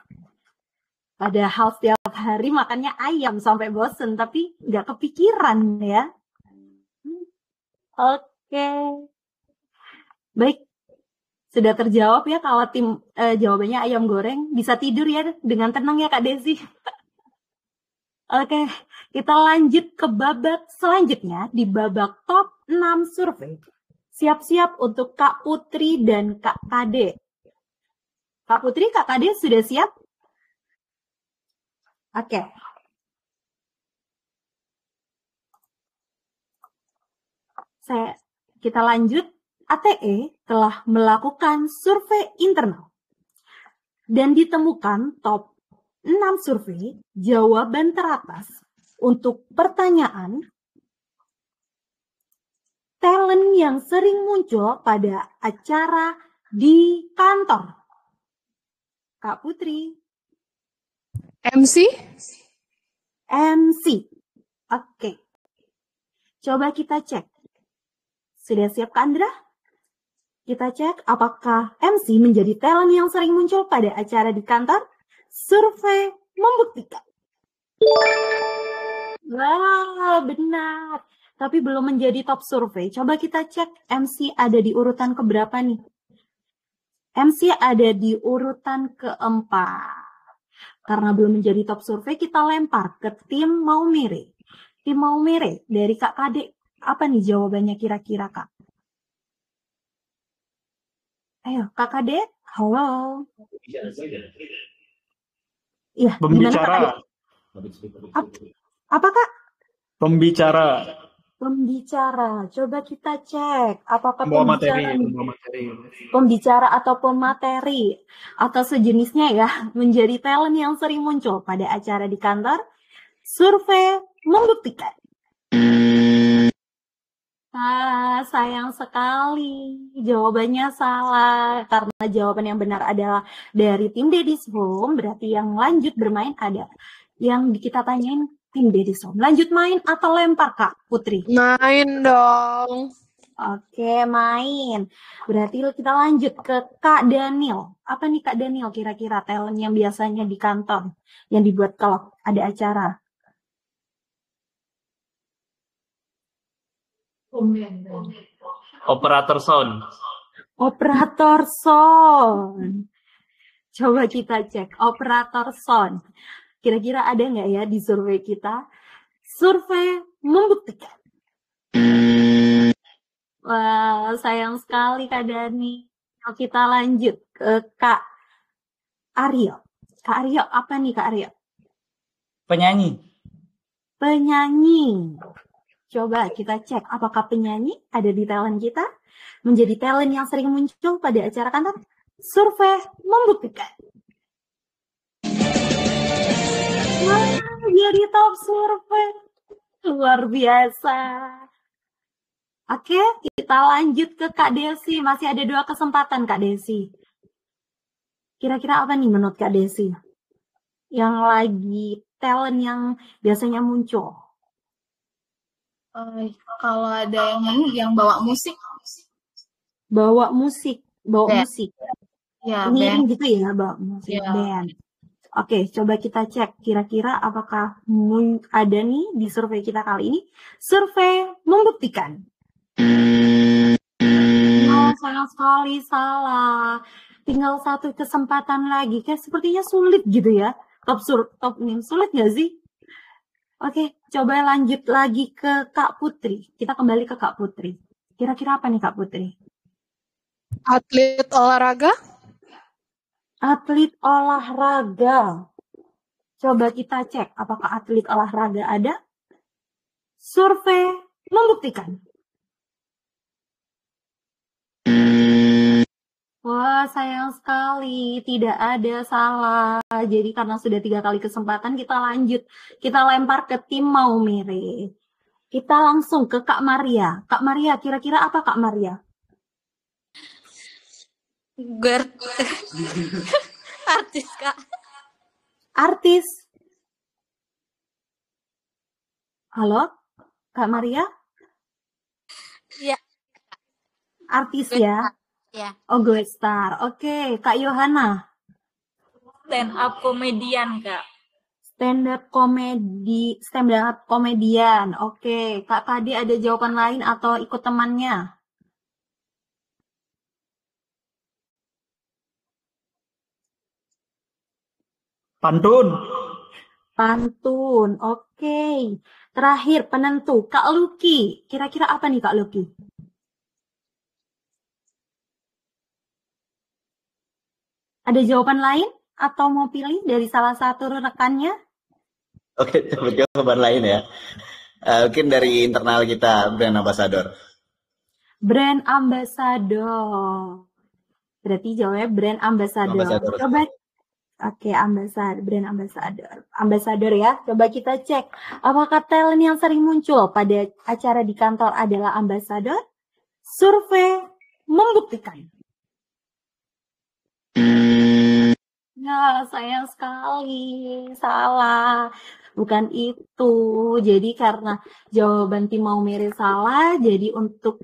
Padahal setiap hari makannya ayam sampai bosen, tapi nggak kepikiran ya. Oke. Baik, sudah terjawab ya kalau tim jawabannya ayam goreng. Bisa tidur ya dengan tenang ya Kak Desi. Oke, kita lanjut ke babak selanjutnya di babak top 6 survei. Siap-siap untuk Kak Putri dan Kak Kade. Kak Putri, Kak Kade sudah siap? Oke. Kita lanjut. ATE telah melakukan survei internal dan ditemukan top 6 survei jawaban teratas untuk pertanyaan talent yang sering muncul pada acara di kantor. Kak Putri. MC? MC. Oke. Coba kita cek. Sudah siap Kak Andra? Kita cek apakah MC menjadi talent yang sering muncul pada acara di kantor. Survei membuktikan. Wah, benar. Tapi belum menjadi top survei. Coba kita cek MC ada di urutan keberapa nih? MC ada di urutan keempat. Karena belum menjadi top survei, kita lempar ke tim Maumere. Tim Maumere dari Kak Kade. Apa nih jawabannya kira-kira, Kak? Ayo, Kak Kade. Halo. Iya, Pembicara. Apa, Kak? Pembicara. Pembicara. Coba kita cek apakah Pembawa pembicara atau pemateri atau sejenisnya ya menjadi talent yang sering muncul pada acara di kantor. Survei membuktikan. Sayang sekali jawabannya salah karena jawaban yang benar adalah dari tim Daddy's Home. Berarti yang lanjut bermain ada yang kita tanyain tim Daddy's Home. Lanjut main atau lempar Kak Putri? Main dong. Oke, main. Berarti kita lanjut ke Kak Daniel. Apa nih Kak Daniel kira-kira talent yang biasanya di kantor yang dibuat kalau ada acara? Operator sound. Operator sound. Coba kita cek operator sound. Kira-kira ada nggak ya di survei kita? Survei membuktikan. Wah, sayang sekali Kak Dani. Kita lanjut ke Kak Aryo. Kak Aryo, apa nih Kak Aryo? Penyanyi. Penyanyi. Coba kita cek apakah penyanyi ada di talent kita menjadi talent yang sering muncul pada acara kantor. Survei membuktikan. Wah, jadi top survei. Luar biasa. Oke, kita lanjut ke Kak Desi. Masih ada 2 kesempatan Kak Desi. Kira-kira apa nih menurut Kak Desi? Yang lagi talent yang biasanya muncul. Kalau ada yang bawa musik. Bawa musik. Ya, Ngiring band. gitu ya, bawa musik Ya. band. Oke, coba kita cek kira-kira apakah ada nih di survei kita kali ini. Survei membuktikan. Oh, sayang sekali salah. Tinggal 1 kesempatan lagi. Kayak sepertinya sulit gitu ya. Top nih. Sulit nggak sih? Oke, coba lanjut lagi ke Kak Putri. Kita kembali ke Kak Putri. Kira-kira apa nih Kak Putri? Atlet olahraga? Atlet olahraga. Coba kita cek apakah atlet olahraga ada. Survei membuktikan. Wah, sayang sekali. Tidak ada salah. Jadi karena sudah 3 kali kesempatan, kita lanjut. Kita lempar ke tim Maumere. Kita langsung ke Kak Maria. Kak Maria, kira-kira apa Kak Maria? Artis, Kak. Artis. Halo, Kak Maria? Iya. Artis ya? Ya. Oh, gue star. Oke, Kak Yohana. Stand up komedian, Kak. Stand up komedian. Oke, Kak Kade ada jawaban lain atau ikut temannya? Pantun. Pantun. Oke. Terakhir penentu, Kak Lucky. Kira-kira apa nih Kak Lucky? Ada jawaban lain atau mau pilih dari salah satu rekannya? Oke, jawaban lain ya. Mungkin dari internal kita, brand ambassador. Brand ambassador. Berarti jawabnya brand ambassador. Coba, oke, brand ambassador. Ambassador ya, coba kita cek. Apakah talent yang sering muncul pada acara di kantor adalah ambassador? Survei membuktikan. Ya, sayang sekali. Salah. Bukan itu. Jadi karena jawaban tim Maumere salah, jadi untuk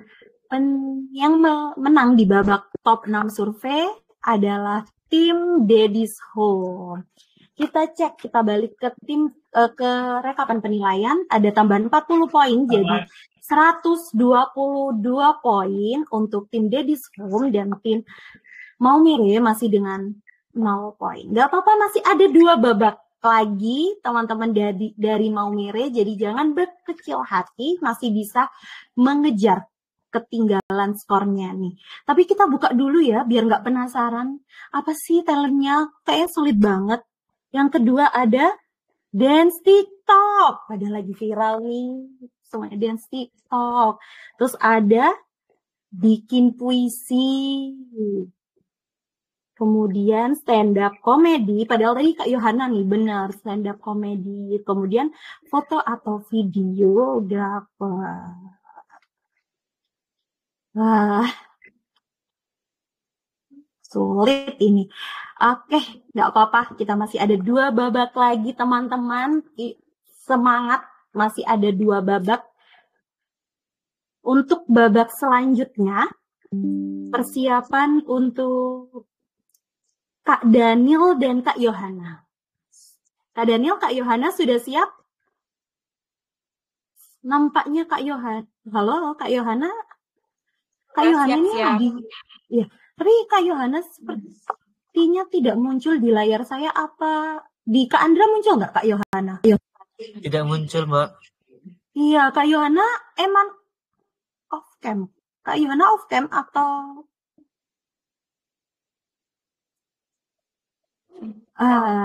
yang menang di babak top 6 survei adalah tim Daddy's Home. Kita cek, kita balik ke tim ke rekapan penilaian, ada tambahan 40 poin, jadi 122 poin untuk tim Daddy's Home dan tim Maumere masih dengan 0 poin. Gak apa-apa, masih ada 2 babak lagi teman-teman dari Maumere, jadi jangan berkecil hati, masih bisa mengejar ketinggalan skornya nih. Tapi kita buka dulu ya, biar nggak penasaran. Apa sih talentnya? Kayaknya sulit banget. Yang kedua ada dance TikTok. Padahal lagi viral nih, semuanya dance TikTok. Terus ada bikin puisi. Kemudian stand up comedy, padahal tadi Kak Yohana nih benar stand up comedy. Kemudian foto atau videographer. Wah, sulit ini. Oke, nggak apa-apa, kita masih ada 2 babak lagi teman-teman. Semangat, masih ada 2 babak. Untuk babak selanjutnya, persiapan untuk Kak Daniel dan Kak Yohana. Kak Daniel, Kak Yohana sudah siap? Nampaknya Kak Yohana. Halo, Kak Yohana. Kak Yohana ini lagi. Ya, tapi Kak Yohana sepertinya tidak muncul di layar saya. Apa di Kak Andra muncul nggak Kak Yohana? Tidak muncul, Mbak. Iya, Kak Yohana emang off cam. Kak Yohana off cam atau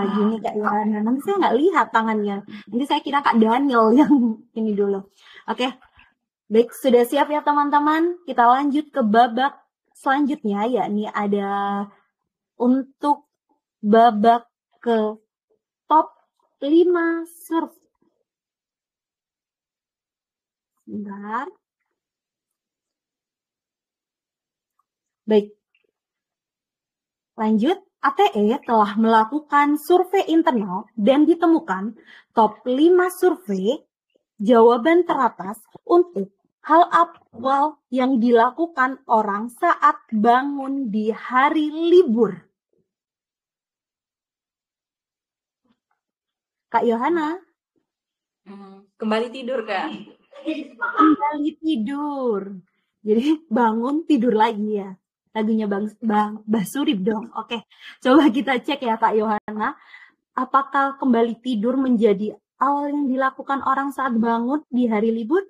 gini Kak Yohana, nanti saya nggak lihat tangannya. Nanti saya kira Kak Daniel yang ini dulu. Oke, baik, sudah siap ya teman-teman? Kita lanjut ke babak selanjutnya, yakni ada untuk babak ke top 5 survei. Bentar. Baik, lanjut. ATE telah melakukan survei internal dan ditemukan top 5 survei jawaban teratas untuk hal awal yang dilakukan orang saat bangun di hari libur. Kak Yohana? Kembali tidur, Kak. Kembali tidur. Jadi bangun tidur lagi ya. Lagunya Bang Surip dong. Oke, coba kita cek ya Kak Yohana. Apakah kembali tidur menjadi awal yang dilakukan orang saat bangun di hari libur?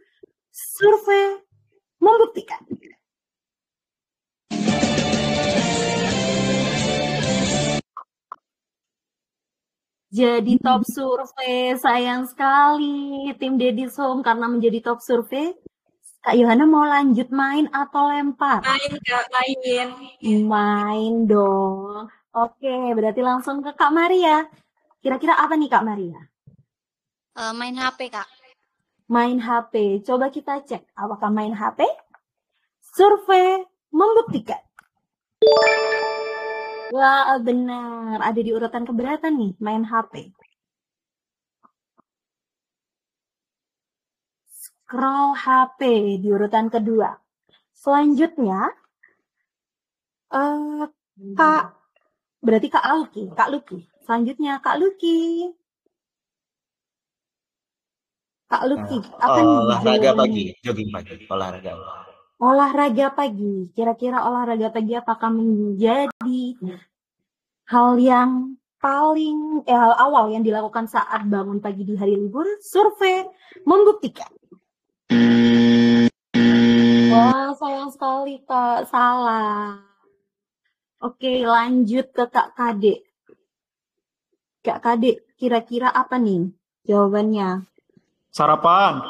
Survei membuktikan. Jadi top survei, sayang sekali tim Daddy's Home karena menjadi top survei. Kak Yohana mau lanjut main atau lempar? Main Kak, main. Main dong. Oke, berarti langsung ke Kak Maria. Kira-kira apa nih Kak Maria? Main HP, Kak. Main HP. Coba kita cek apakah main HP? Survei membuktikan. Wah, benar. Ada di urutan keberapa nih main HP? Scroll HP di urutan kedua. Selanjutnya, Kak, berarti Kak Luki. Kak Luki. Selanjutnya Kak Luki. Kak Luki, apa nih Olahraga jawabannya? pagi, jogging pagi, olahraga. Olahraga pagi. Kira-kira olahraga pagi apakah menjadi hal yang hal awal yang dilakukan saat bangun pagi di hari libur? Survei membuktikan. Wah, sayang sekali Kak, salah. Oke, lanjut ke Kak Kade. Kak Kade, kira-kira apa nih jawabannya? Sarapan.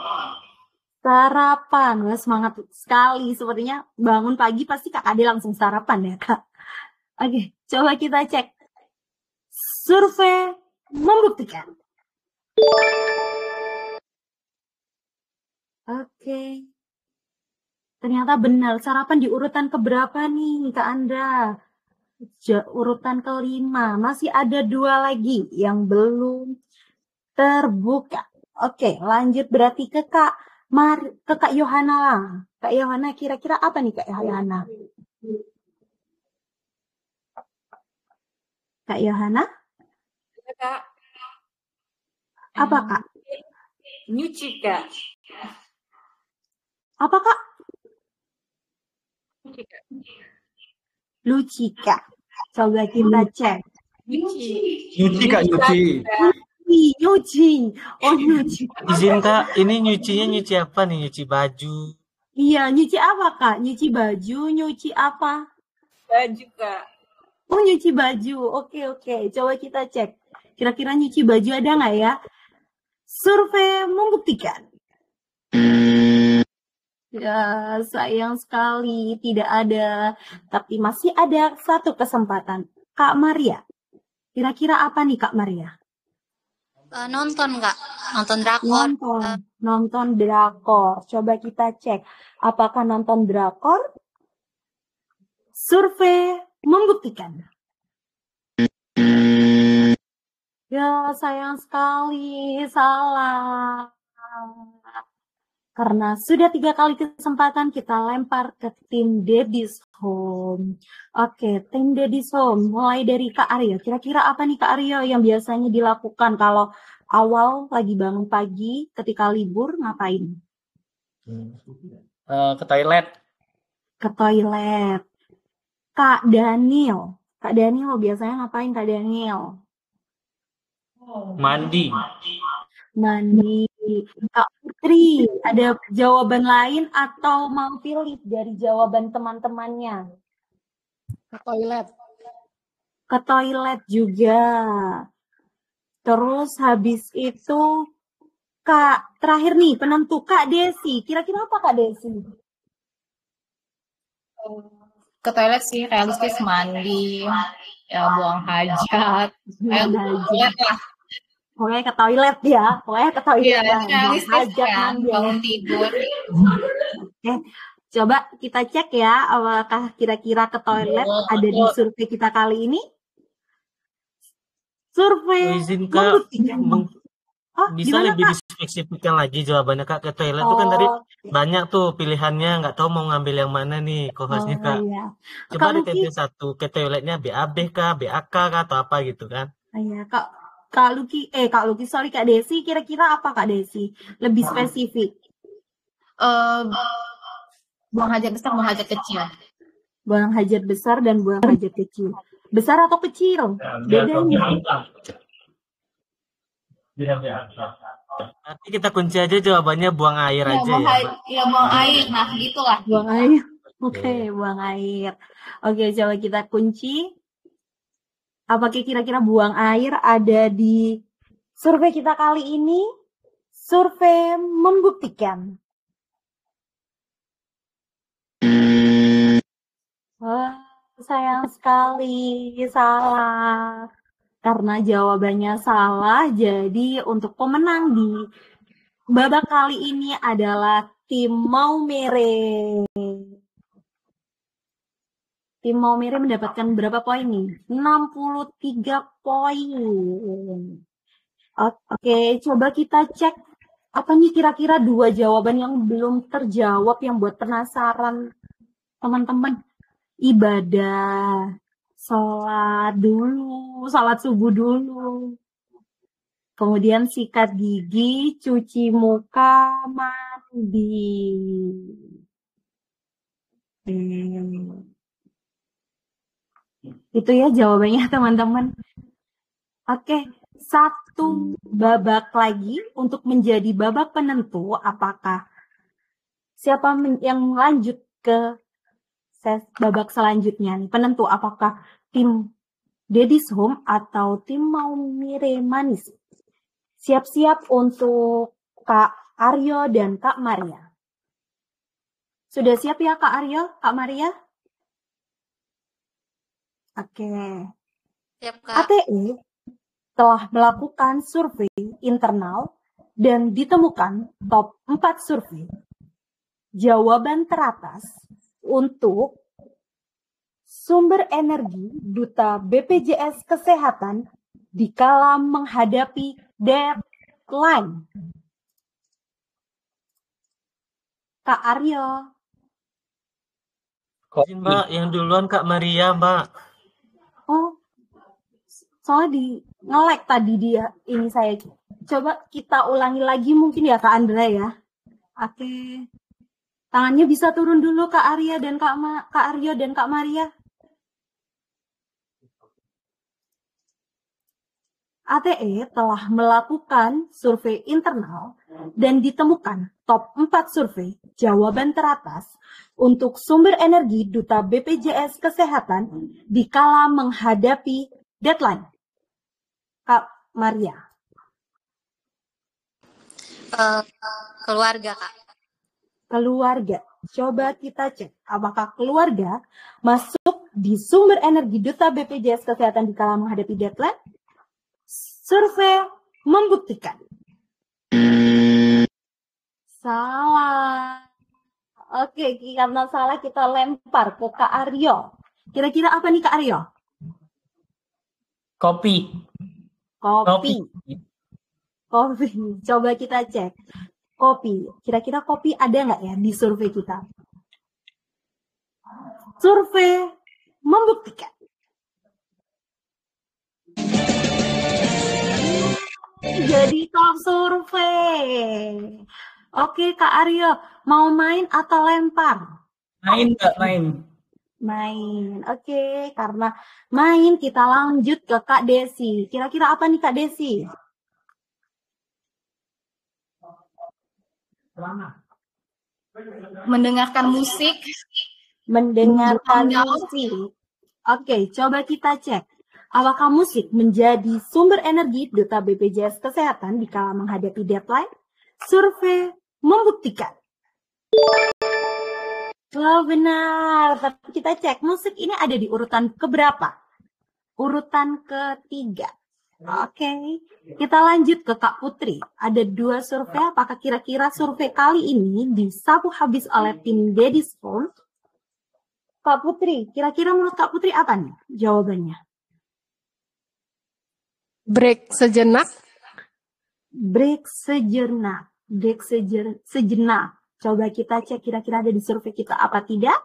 Sarapan. Wah, semangat sekali. Sepertinya bangun pagi pasti Kak Kade langsung sarapan ya, Kak. Oke, coba kita cek. Survei membuktikan. Oke. Ternyata benar. Sarapan di urutan keberapa nih, Kak Andra? Urutan kelima. Masih ada 2 lagi yang belum terbuka. Oke, lanjut berarti ke Kak Yohana lah. Kak Yohana, kira-kira apa nih Kak Yohana? Kak Yohana? Ya, Kak. Apa Kak? Nyuci Kak. Apa Kak? Nyuci Kak. Luci Kak. Coba kita cek. Nyuci. Nyuci Kak, nyuci. Nyuci. Oh, nyuci. Izin Kak, ini nyucinya nyuci apa nih? Nyuci baju. Iya, nyuci apa Kak? Nyuci baju, nyuci apa? Baju Kak. Oh, nyuci baju. Oke. Coba kita cek. Kira-kira nyuci baju ada nggak ya? Survei membuktikan. Ya, sayang sekali tidak ada. Tapi masih ada 1 kesempatan. Kak Maria. Kira-kira apa nih Kak Maria? Nonton, Kak. Nonton drakor. Nonton drakor. Coba kita cek. Apakah nonton drakor? Survei membuktikan. Ya, sayang sekali. Salah. Karena sudah 3 kali kesempatan, kita lempar ke tim Daddy's Home. Oke, tim Daddy's Home. Mulai dari Kak Aryo. Kira-kira apa nih Kak Aryo yang biasanya dilakukan kalau awal lagi bangun pagi ketika libur ngapain? Ke toilet. Ke toilet. Kak Daniel. Kak Daniel biasanya ngapain Kak Daniel? Mandi. Mandi. Kak Putri, ada jawaban lain atau mau pilih dari jawaban teman-temannya? Ke toilet. Ke toilet juga. Terus habis itu Kak, terakhir nih penentu Kak Desi. Kira-kira apa Kak Desi? Ke toilet sih, realistis, mandi, ya buang hajat. Buang Toilet lah. Pokoknya ke toilet ya. Pokoknya ke toilet Iya, lah. realistis Hajat kan, mandi. bangun tidur. Oke, coba kita cek ya, apakah kira-kira ke toilet ada di survei kita kali ini? Survei Izin Kak, membuktikan. bisa gimana, lebih Kak? dispesifikkan lagi jawabannya Kak. Ke toilet itu kan tadi banyak tuh pilihannya, nggak tahu mau ngambil yang mana nih kohosnya Kak. Iya. Coba Kak Luki, detail satu, ke toiletnya BAB kah, BAK kah, atau apa gitu kan? iya, Kak Luki, sorry Kak Desi, kira-kira apa Kak Desi? Lebih spesifik. Buang hajat besar, buang hajat kecil. Buang hajat besar dan buang hajat kecil. Besar atau kecil? Bedanya. Nanti kita kunci aja jawabannya buang air Ya, aja ya. ya buang air. Nah, gitulah. Buang air. Oke, buang air. Oke, coba kita kunci. Apakah kira-kira buang air ada di survei kita kali ini? Survei membuktikan. Wah, sayang sekali, salah. Karena jawabannya salah, jadi untuk pemenang di babak kali ini adalah tim Maumere. Tim Maumere mendapatkan berapa poin nih? 63 poin. Oke, coba kita cek apa nih kira-kira 2 jawaban yang belum terjawab yang buat penasaran teman-teman. Ibadah, sholat dulu, sholat subuh dulu. Kemudian sikat gigi, cuci muka, mandi. Itu ya jawabannya teman-teman. Oke, satu babak lagi untuk menjadi babak penentu. Apakah siapa yang lanjut ke babak selanjutnya nih? Penentu apakah tim Daddy's Home atau tim Maumere Manis? Siap-siap untuk Kak Aryo dan Kak Maria. Sudah siap ya Kak Aryo, Kak Maria? Oke. Siap, Kak. ATE telah melakukan survei internal dan ditemukan top 4 survei. Jawaban teratas untuk sumber energi Duta BPJS Kesehatan dikala menghadapi deadline. Kak Aryo. Mbak, yang duluan Kak Maria, Mbak. Oh, soalnya di nge-lag tadi dia ini saya. Coba kita ulangi lagi mungkin ya Kak Andra ya. Oke. Tangannya bisa turun dulu Kak Arya dan Kak Aryo dan Kak Maria. ATE telah melakukan survei internal dan ditemukan top 4 survei jawaban teratas untuk sumber energi Duta BPJS Kesehatan dikala menghadapi deadline. Kak Maria. Keluarga, Kak. Keluarga. Coba kita cek apakah keluarga masuk di sumber energi Duta BPJS Kesehatan dikala menghadapi deadline. Survei membuktikan. Salah. Oke, karena salah kita lempar ke Kak Aryo. Kira-kira apa nih Kak Aryo? Kopi. Kopi. Coba kita cek. Kopi. Kira-kira kopi ada nggak ya di survei kita? Survei membuktikan. Jadi top survei. Oke Kak Aryo, mau main atau lempar? Main Mbak, main. Main. Oke, karena main kita lanjut ke Kak Desi. Kira-kira apa nih Kak Desi? Mendengarkan musik. Mendengarkan musik. Oke, coba kita cek. Apakah musik menjadi sumber energi Duta BPJS Kesehatan dikala menghadapi deadline? Survei membuktikan. Oh, benar. Tapi kita cek musik ini ada di urutan keberapa? Urutan ketiga. Oke, kita lanjut ke Kak Putri. Ada 2 survei. Apakah kira-kira survei kali ini disapu habis oleh tim Daddy's Home? Kak Putri, kira-kira menurut Kak Putri apa nih jawabannya? Break sejenak. Break sejenak. Break sejenak. Coba kita cek kira-kira ada di survei kita apa tidak.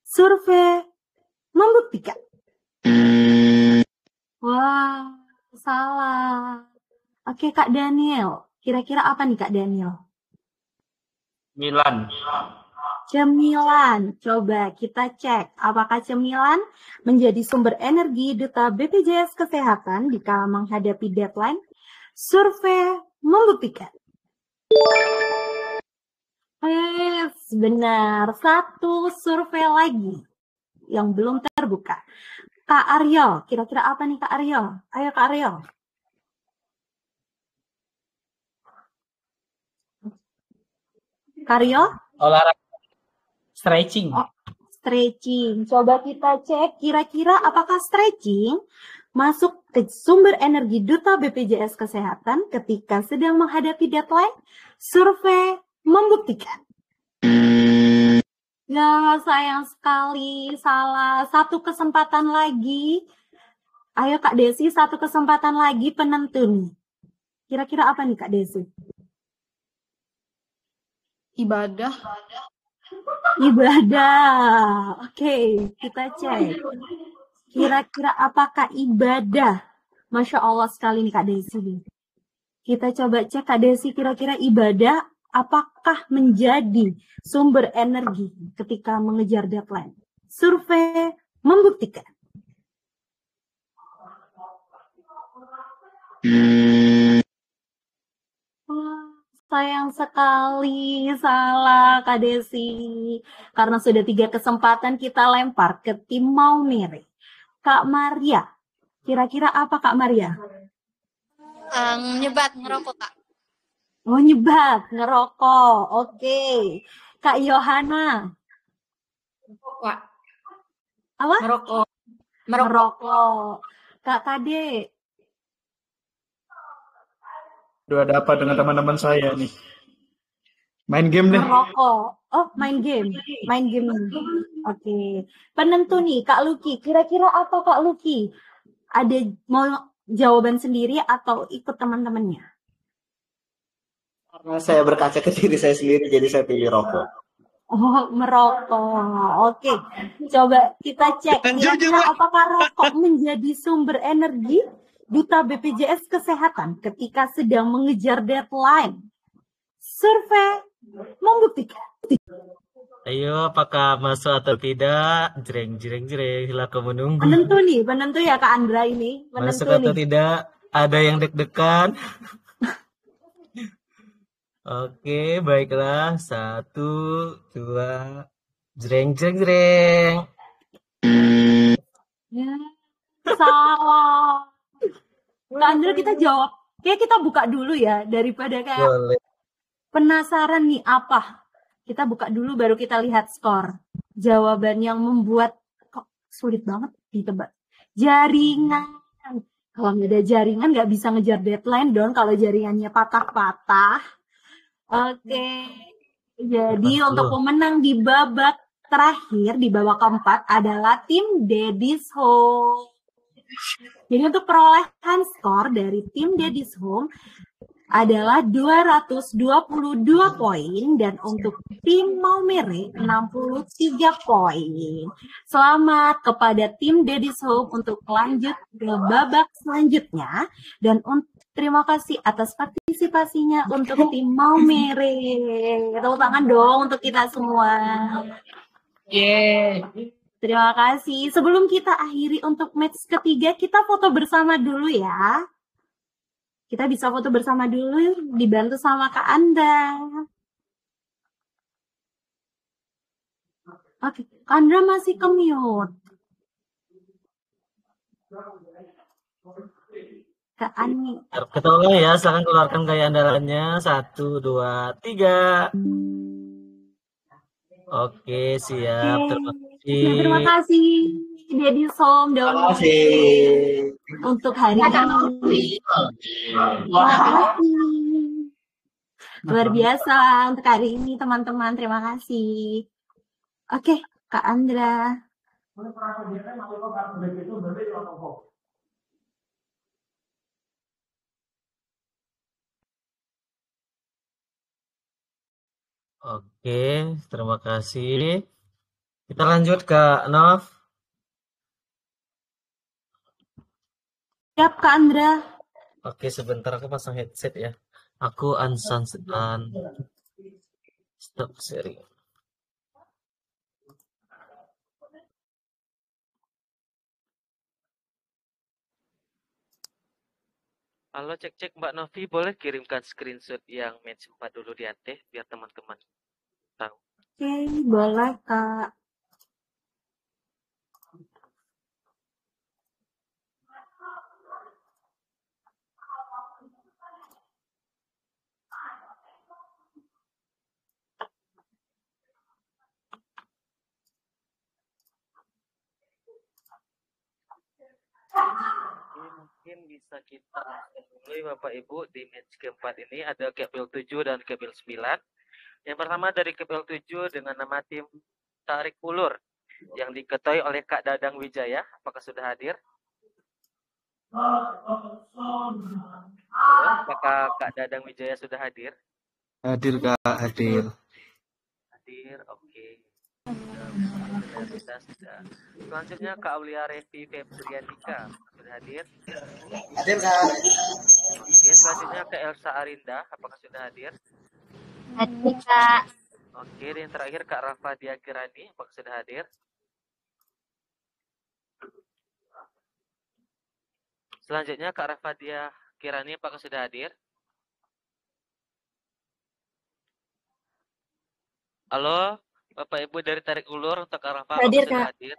Survei membuktikan. Wah, salah. Oke, Kak Daniel. Kira-kira apa nih Kak Daniel? Milan. Cemilan. Coba kita cek apakah cemilan menjadi sumber energi Duta BPJS Kesehatan dikala menghadapi deadline. Survei membuktikan. Yes, benar. 1 survei lagi yang belum terbuka. Kak Aryo, kira-kira apa nih Kak Aryo? Ayo Kak Aryo. Kak Aryo? Olahraga. Stretching. Oh, stretching. Coba kita cek kira-kira apakah stretching masuk ke sumber energi Duta BPJS Kesehatan ketika sedang menghadapi deadline? Survei membuktikan. Ya, sayang sekali. Salah. Satu kesempatan lagi. Ayo Kak Desi, satu kesempatan lagi penentu nih. Kira-kira apa nih Kak Desi? Ibadah. Ibadah. Oke, kita cek. Kira-kira apakah ibadah? Masya Allah sekali nih Kak Desi nih. Kita coba cek Kak Desi, kira-kira ibadah apakah menjadi sumber energi ketika mengejar deadline? Survei membuktikan. Wah, sayang sekali, salah Kak Desi. Karena sudah 3 kesempatan kita lempar ke tim Maumere. Kak Maria, kira-kira apa Kak Maria? Nyebat, ngerokok, Kak. Oh, nyebat, ngerokok. Oke. Kak Yohana. Kak. Apa? Merokok. Merokok. Kak Kade. Aduh, ada apa dengan teman-teman saya nih? Main game deh. Merokok. Oh, main game. Main game. Oke. Penentu nih, Kak Luki. Kira-kira apa Kak Luki? Ada mau jawaban sendiri atau ikut teman-temannya? Karena saya berkaca ke diri saya sendiri, jadi saya pilih rokok. Oh, merokok. Oke. Coba kita cek. Kira-kira apakah rokok menjadi sumber energi Duta BPJS Kesehatan ketika sedang mengejar deadline? Survei membuktikan. Ayo, apakah masuk atau tidak? Jreng, jreng, jreng. Silakan menunggu. Penentu ya Kak Andra ini. Masuk Penentu atau nih. tidak? Ada yang deg-degan? Oke, baiklah. 1, 2, jreng, jreng, jreng. Ya, salah. Kak Andra, kita jawab. Kayak kita buka dulu ya, daripada kayak Boleh. penasaran nih apa. Kita buka dulu baru kita lihat skor. Jawaban yang membuat kok sulit banget ditebak. Jaringan. Kalau nggak ada jaringan nggak bisa ngejar deadline dong kalau jaringannya patah-patah. Oke. Jadi untuk pemenang di babak terakhir, di babak keempat adalah tim Daddy's Home. Jadi untuk perolehan skor dari tim Daddy's Home adalah 222 poin dan untuk tim Maumere 63 poin. Selamat kepada tim Daddy's Home untuk lanjut ke babak selanjutnya dan terima kasih atas partisipasinya untuk tim Maumere. Tepuk tangan dong untuk kita semua. Terima kasih. Sebelum kita akhiri untuk match ketiga, kita foto bersama dulu ya. Kita bisa foto bersama dulu, dibantu sama Kak Anda. Oke, Kak Andra masih ke mute. Kak Ani. Kita ulang ya, silakan keluarkan gaya andalannya. 1, 2, 3. Oke, siap. Terima kasih. Terima kasih, Daddy's Home. Terima kasih. Untuk hari ini. Terima kasih. Luar biasa untuk hari ini, teman-teman. Terima kasih. Oke, Kak Andra. Oke, terima kasih. Kita lanjut Kak Nov. Siap, Kak Andra. Oke, sebentar aku pasang headset ya. Aku stop sharing. Halo, cek Mbak Novi, boleh kirimkan screenshot yang match 4 dulu di Ante biar teman-teman tahu. Oke, boleh Kak. Mungkin bisa kita langsung dulu ya Bapak Ibu, di match keempat ini ada Kepil 7 dan Kepil 9. Yang pertama dari Kepil 7 dengan nama tim Tarik Ulur yang diketuai oleh Kak Dadang Wijaya. Apakah sudah hadir? Halo, apakah Kak Dadang Wijaya sudah hadir? Hadir Kak, hadir. Hadir, oke. Sudah. Selanjutnya Kak Aulia Revi Febrianika sudah hadir? Hadir Kak. Oke, selanjutnya Kak Elsa Arinda, apakah sudah hadir? Hadir, Kak. Oke, dan yang terakhir Kak Rafa Diakirani, apakah sudah hadir? Selanjutnya Kak Rafa Diakirani, apakah sudah hadir? Halo, Bapak Ibu dari Tarik Ulur untuk Kak Rafa, Hadir, apakah sudah Kak. hadir?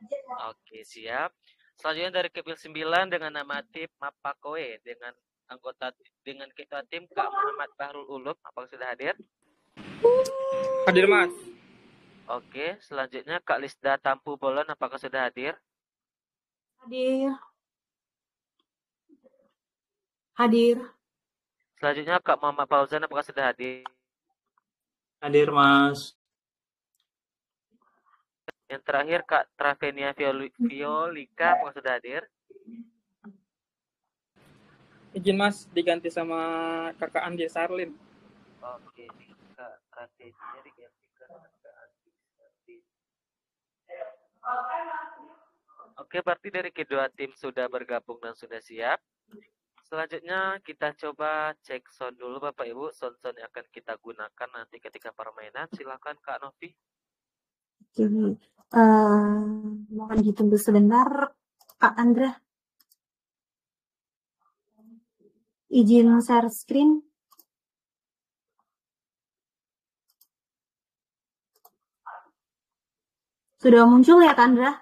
Oke, siap. Selanjutnya dari Kepil 9 dengan nama tim Mapakoe dengan ketua tim Kak Muhammad Bahrul Ulum, apakah sudah hadir? Hadir, Mas. Oke, selanjutnya Kak Lisda Tampu Bolon, apakah sudah hadir? Hadir. Hadir. Selanjutnya Kak Muhammad Fauzan, apakah sudah hadir? Hadir Mas. Yang terakhir Kak Travenia Violika, apakah sudah hadir? Izin Mas, diganti sama kakak Andi Sarlin. Oke, Kak Travenia digantikan Kak Andi Sarlin. Oke, berarti dari kedua tim sudah bergabung dan sudah siap. Selanjutnya kita coba cek sound dulu Bapak Ibu, sound yang akan kita gunakan nanti ketika permainan. Silakan Kak Novi. Oke, mohon ditunggu sebentar, Kak Andra. Izin share screen. Sudah muncul ya, Kak Andra?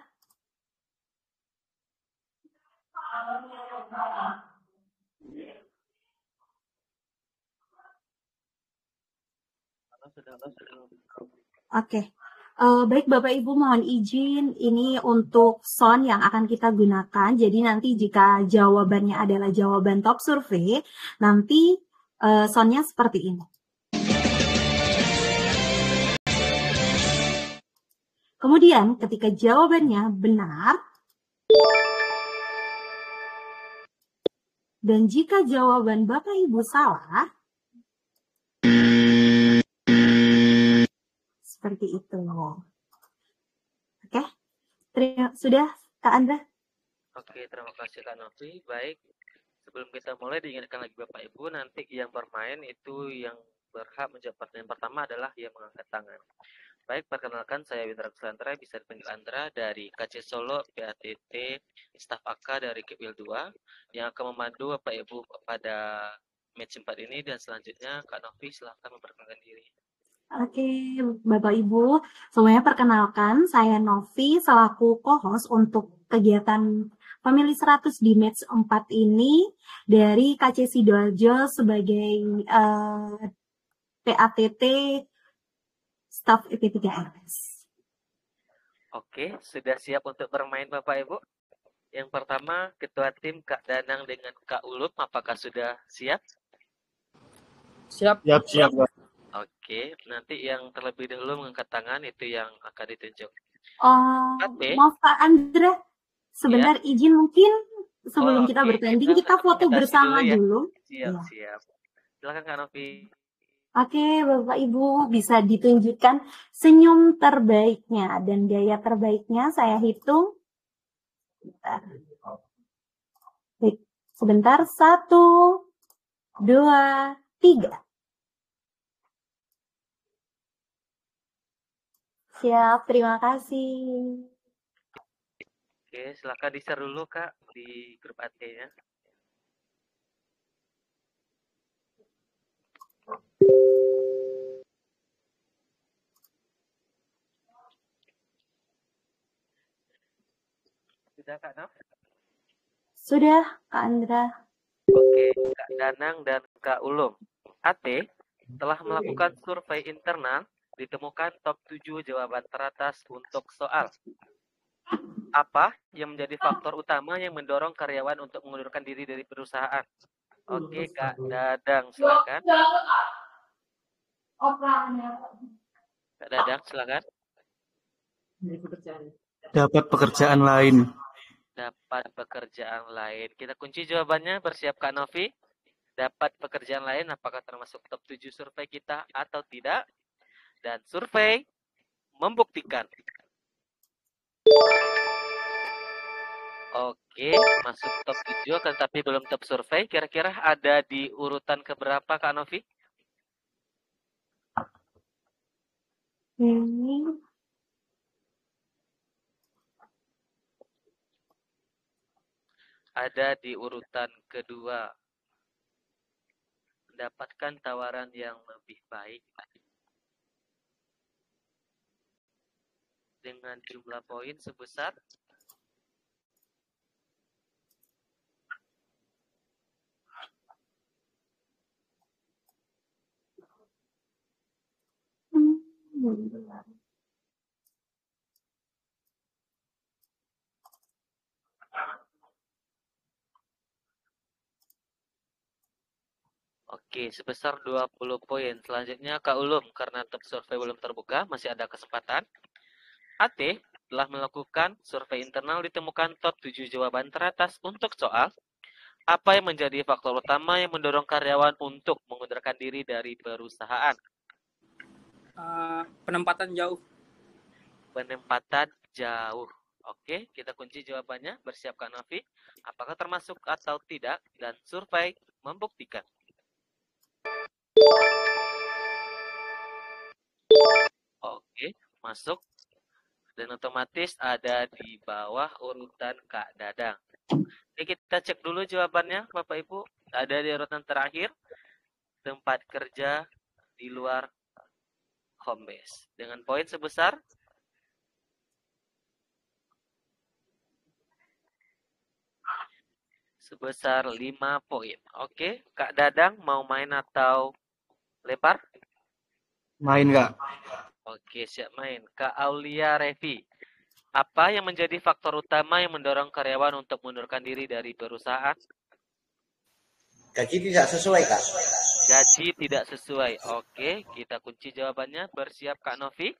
Oke. Baik Bapak Ibu, mohon izin ini untuk sound yang akan kita gunakan. Jadi nanti jika jawabannya adalah jawaban top survei, nanti soundnya seperti ini. Kemudian ketika jawabannya benar, dan jika jawaban Bapak Ibu salah, seperti itu. Oke, sudah Kak Andra? Oke, terima kasih Kak Novi. Baik, sebelum kita mulai diingatkan lagi Bapak Ibu, nanti yang bermain itu yang berhak menjawab pertanyaan pertama adalah yang mengangkat tangan. Baik, perkenalkan saya Windra Kusantara, bisa dipanggil Andra dari KC Solo, PATT, staf AK dari Kepil 2, yang akan memandu Bapak Ibu pada match 4 ini, dan selanjutnya Kak Novi silahkan memperkenalkan diri. Oke, Bapak Ibu, semuanya perkenalkan, saya Novi selaku co-host untuk kegiatan Pemilih 100 di match 4 ini dari KC Sidoarjo sebagai PATT Staff EP3RS. Oke, sudah siap untuk bermain Bapak Ibu? Yang pertama, Ketua Tim Kak Danang dengan Kak Ulum, apakah sudah siap? Siap. Siap. Oke, nanti yang terlebih dahulu mengangkat tangan itu yang akan ditunjuk. Maaf Kak Andra, sebentar ya. Izin mungkin sebelum kita bertanding kita foto bersama dulu. Ya. Siap. Silakan Kak Novi. Oke, Bapak Ibu bisa ditunjukkan senyum terbaiknya dan gaya terbaiknya saya hitung. Baik, sebentar 1, 2, 3. Siap, terima kasih. Oke, silakan di-share dulu Kak di grup AT-nya. Sudah Kak Naf? Sudah, Kak Andra. Oke, Kak Danang dan Kak Ulum. AT telah melakukan survei internal, ditemukan top 7 jawaban teratas untuk soal. Apa yang menjadi faktor utama yang mendorong karyawan untuk mengundurkan diri dari perusahaan? Oke, Kak Dadang, silakan. Kak Dadang, silakan. Dapat pekerjaan lain. Dapat pekerjaan lain. Kita kunci jawabannya, bersiap Kak Novi. Dapat pekerjaan lain, apakah termasuk top 7 survei kita atau tidak? Dan survei membuktikan. Oke, masuk top 7, akan tapi belum top survei. Kira-kira ada di urutan keberapa, Kak Novi? Ada di urutan kedua. Mendapatkan tawaran yang lebih baik dengan jumlah poin sebesar Oke, sebesar 20 poin. Selanjutnya Kak Ulum, karena top survei belum terbuka, masih ada kesempatan. AT telah melakukan survei internal, ditemukan top 7 jawaban teratas untuk soal apa yang menjadi faktor utama yang mendorong karyawan untuk mengundurkan diri dari perusahaan? Penempatan jauh. Penempatan jauh. Oke, kita kunci jawabannya. Bersiap Kak Novi. Apakah termasuk atau tidak? Dan survei membuktikan. Oke, masuk. Dan otomatis ada di bawah urutan Kak Dadang. Oke, kita cek dulu jawabannya, Bapak Ibu. Ada di urutan terakhir. Tempat kerja di luar home base. Dengan poin sebesar sebesar 5 poin. Oke, Kak Dadang mau main atau lempar? Main, Kak. Oke, siap main. Kak Aulia Revi, apa yang menjadi faktor utama yang mendorong karyawan untuk mengundurkan diri dari perusahaan? Gaji tidak sesuai, Kak. Gaji tidak sesuai. Oke, kita kunci jawabannya. Bersiap Kak Novi.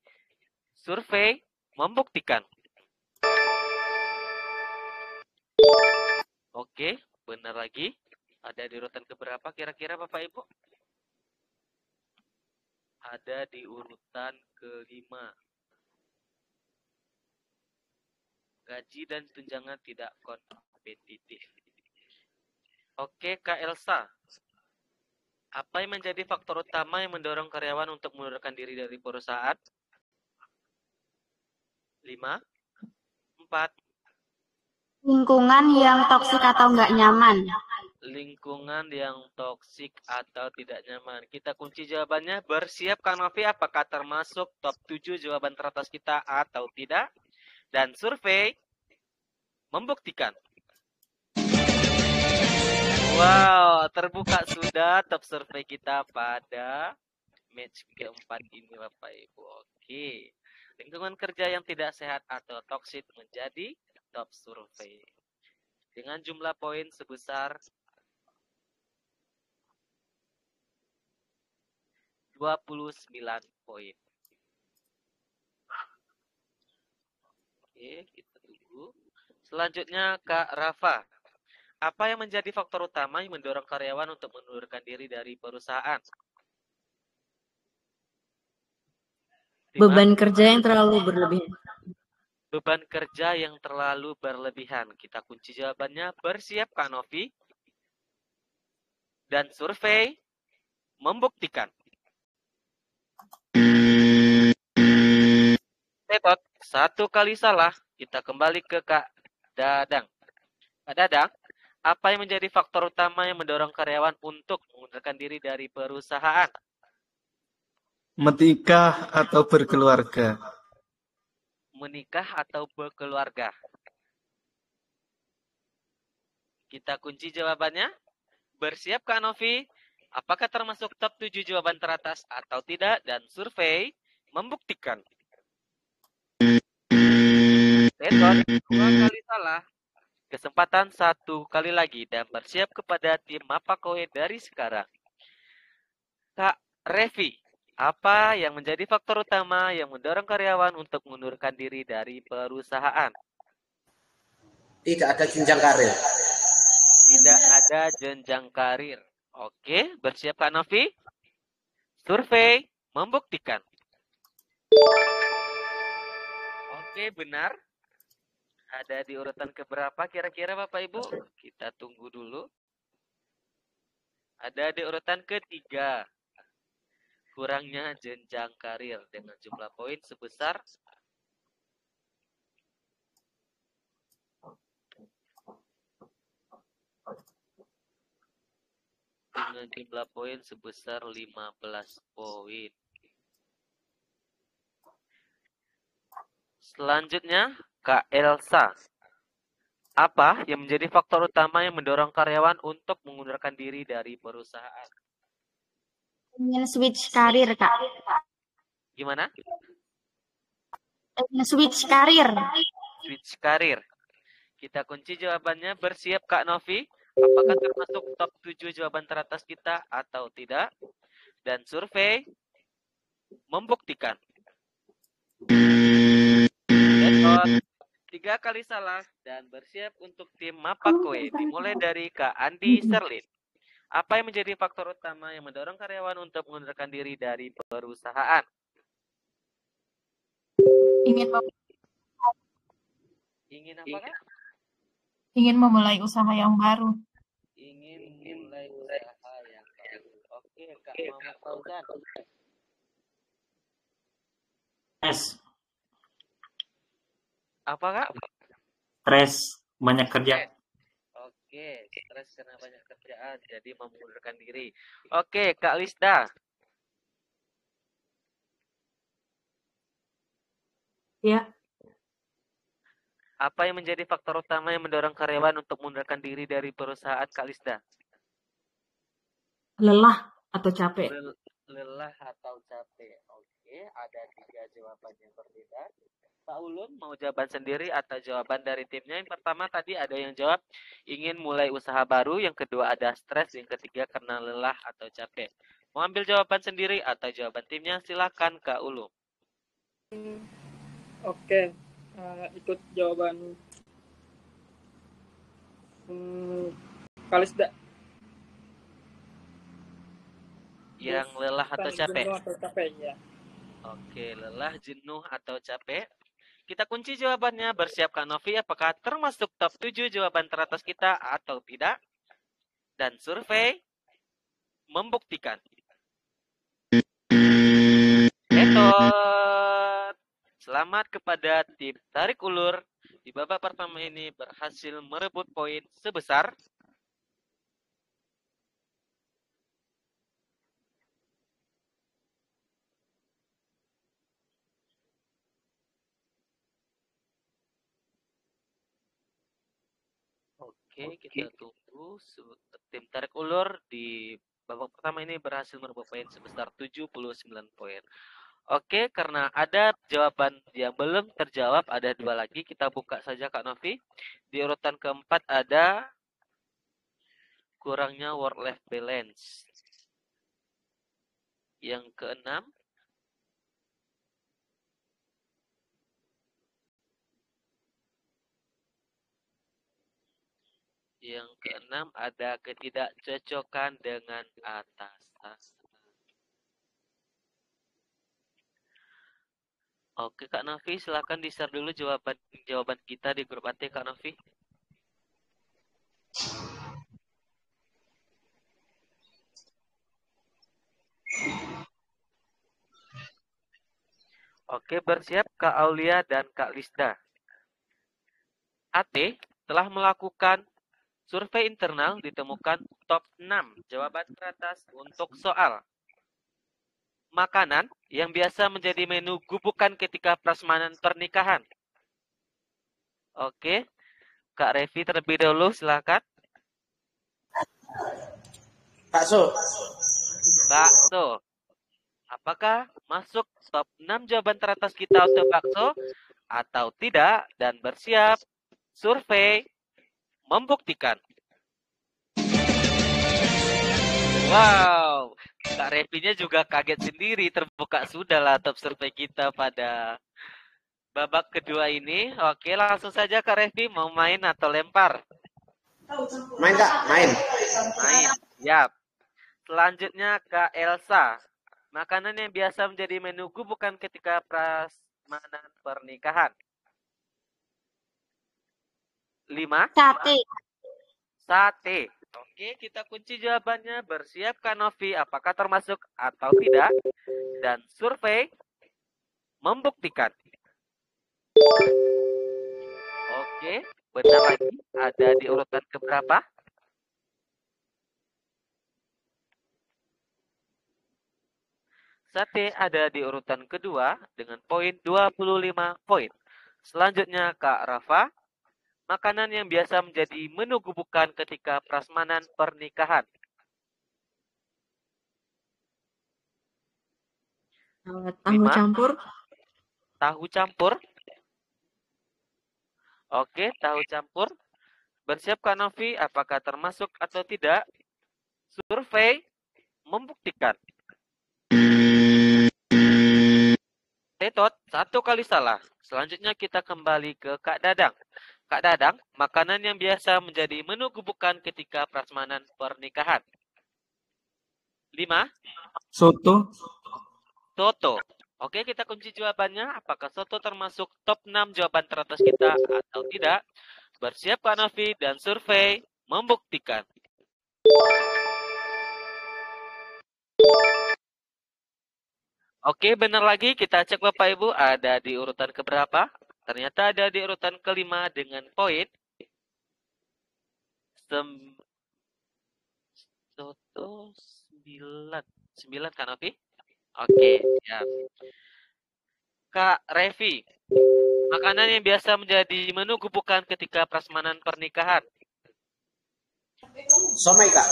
Survei membuktikan. Oke, benar lagi. Ada di urutan keberapa kira-kira Bapak Ibu? Ada di urutan kelima. Gaji dan tunjangan tidak kompetitif. Oke, Kak Elsa. Apa yang menjadi faktor utama yang mendorong karyawan untuk mengundurkan diri dari perusahaan? 5, 4. Lingkungan yang toksik atau nggak nyaman. Lingkungan yang toksik atau tidak nyaman. Kita kunci jawabannya. Bersiap Kak Novi, apakah termasuk top 7 jawaban teratas kita atau tidak? Dan survei membuktikan. Wow, terbuka sudah top survei kita pada match keempat ini Bapak Ibu. Oke. Lingkungan kerja yang tidak sehat atau toksik menjadi top survei. Dengan jumlah poin sebesar 29 poin. Oke, kita tunggu. Selanjutnya Kak Rafa. Apa yang menjadi faktor utama yang mendorong karyawan untuk mengundurkan diri dari perusahaan? Beban kerja yang terlalu berlebihan. Beban kerja yang terlalu berlebihan. Kita kunci jawabannya. Bersiap Kak Novi. Dan survei membuktikan. Tetot, satu kali salah. Kita kembali ke Kak Dadang. Kak Dadang, apa yang menjadi faktor utama yang mendorong karyawan untuk mengundurkan diri dari perusahaan? Menikah atau berkeluarga. Menikah atau berkeluarga. Kita kunci jawabannya. Bersiap Kak Novi. Apakah termasuk top 7 jawaban teratas atau tidak? Dan survei membuktikan. Beton, 2 kali salah. Kesempatan 1 kali lagi dan bersiap kepada tim Mapakoe dari sekarang. Kak Revi, apa yang menjadi faktor utama yang mendorong karyawan untuk mengundurkan diri dari perusahaan? Tidak ada jenjang karir. Tidak ada jenjang karir. Oke, bersiap Kak Novi? Survei membuktikan. Oke, benar. Ada di urutan keberapa kira-kira Bapak Ibu? Kita tunggu dulu. Ada di urutan ketiga. Kurangnya jenjang karir dengan jumlah poin sebesar dengan jumlah poin sebesar 15 poin. Selanjutnya, Kak Elsa. Apa yang menjadi faktor utama yang mendorong karyawan untuk mengundurkan diri dari perusahaan? Ingin switch karir, Kak. Gimana? Ingin switch karir. Switch karir. Kita kunci jawabannya. Bersiap Kak Novi. Apakah termasuk top 7 jawaban teratas kita atau tidak? Dan survei membuktikan. Betul. 3 kali salah dan bersiap untuk tim Mapakoe. Dimulai dari Kak Andi Serlin. Apa yang menjadi faktor utama yang mendorong karyawan untuk mengundurkan diri dari perusahaan? Ingin apa Kak? ingin memulai usaha yang baru. Ingin memulai usaha yang baru. Oke, Kak Muhammad Fauzan. Stres. Apa Kak? Stres. Banyak kerja. Oke, stres karena banyak kerjaan, jadi mengundurkan diri. Oke, Kak Lisda. Ya. Apa yang menjadi faktor utama yang mendorong karyawan untuk mengundurkan diri dari perusahaan, Kak Lisda? Lelah atau capek. Lelah atau capek. Oke, ada 3 jawaban yang berbeda. Pak Ulun mau jawaban sendiri atau jawaban dari timnya? Yang pertama tadi ada yang jawab ingin mulai usaha baru, yang kedua ada stres, yang ketiga karena lelah atau capek. Mau ambil jawaban sendiri atau jawaban timnya? Silakan Kak Ulun. Oke, ikut jawaban Kalisda. Yang lelah atau capek? Jenuh atau capek, ya. Oke, lelah, jenuh, atau capek. Kita kunci jawabannya. Bersiap Kak Novi, apakah termasuk top 7 jawaban teratas kita atau tidak? Dan survei membuktikan. Betul. Selamat kepada tim tarik ulur. Di babak pertama ini berhasil merebut poin sebesar Oke, kita tunggu. Tim tarik ulur di babak pertama ini berhasil merebut poin sebesar 79 poin. Oke, karena ada jawaban yang belum terjawab, ada 2 lagi. Kita buka saja Kak Novi. Di urutan keempat ada kurangnya work-life balance. Yang keenam, ada ketidakcocokan dengan atasan. Oke Kak Novi, silakan di-share dulu jawaban kita di grup AT Kak Novi. Oke, bersiap Kak Aulia dan Kak Lisda. AT telah melakukan survei internal, ditemukan top 6 jawaban teratas untuk soal makanan yang biasa menjadi menu gubukan ketika prasmanan pernikahan. Oke, Kak Revi terlebih dahulu, silakan. Bakso. Apakah masuk top 6 jawaban teratas kita untuk bakso atau tidak, dan bersiap. Survei membuktikan. Wow, Kak Revinya juga kaget sendiri. Terbuka sudah lah top survei kita pada babak kedua ini. Oke, langsung saja Kak Revi, mau main atau lempar? Main Kak, main. Main, siap. Selanjutnya Kak Elsa. Makanan yang biasa menjadi menu bukan ketika prasmanan pernikahan. 5. Sate. Sate. Oke, kita kunci jawabannya. Bersiap Kak Novi, apakah termasuk atau tidak? Dan survei membuktikan. Oke, benar lagi. Ada di urutan keberapa? Sate ada di urutan kedua dengan poin 25 poin. Selanjutnya Kak Rafa. Makanan yang biasa menjadi menu gubukan ketika prasmanan pernikahan. Tahu campur. Tahu campur. Oke, tahu campur. Bersiap Kak Novi, apakah termasuk atau tidak? Survei membuktikan. Tetot, 1 kali salah. Selanjutnya kita kembali ke Kak Dadang. Kak Dadang, makanan yang biasa menjadi menu gubukan ketika prasmanan pernikahan. 5. Soto. Soto. Oke, kita kunci jawabannya. Apakah soto termasuk top 6 jawaban teratas kita atau tidak? Bersiap Kak Novi dan survei membuktikan. Oke, benar lagi. Kita cek Bapak Ibu ada di urutan keberapa? Ternyata ada di urutan kelima dengan poin Soto 9. 9 Kak Novi? Oke, siap. Kak Revi, makanan yang biasa menjadi menu gubukan ketika prasmanan pernikahan. Somai Kak.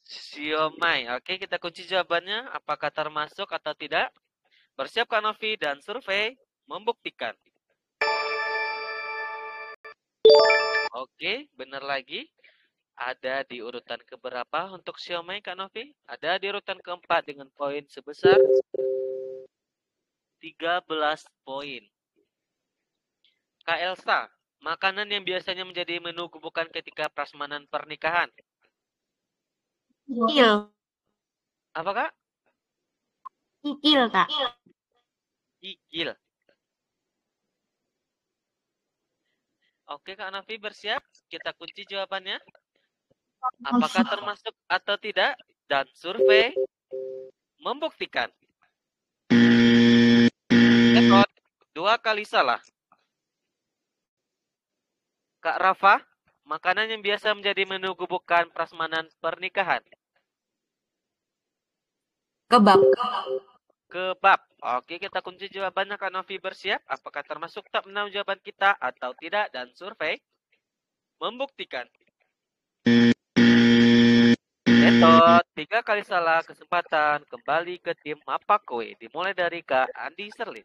Siomay. Oke, kita kunci jawabannya. Apakah termasuk atau tidak? Bersiap Kak Novi dan survei membuktikan. Oke, benar lagi. Ada di urutan keberapa untuk siomay Kak Novi? Ada di urutan keempat dengan poin sebesar 13 poin. Kak Elsa, makanan yang biasanya menjadi menu gubukan ketika prasmanan pernikahan. Kikil. Apa Kak? Kikil, Kak. Kikil. Oke Kak Novi bersiap. Kita kunci jawabannya. Apakah termasuk atau tidak? Dan survei membuktikan. Tekot, 2 kali salah. Kak Rafa, makanan yang biasa menjadi menu gubukan prasmanan pernikahan. Kebab. Kebab. Oke, kita kunci jawabannya Kak Novi bersiap. Apakah termasuk top 6 jawaban kita atau tidak? Dan survei membuktikan. Tetot, 3 kali salah kesempatan. Kembali ke tim Mapakoe. Dimulai dari Kak Andi Serlin.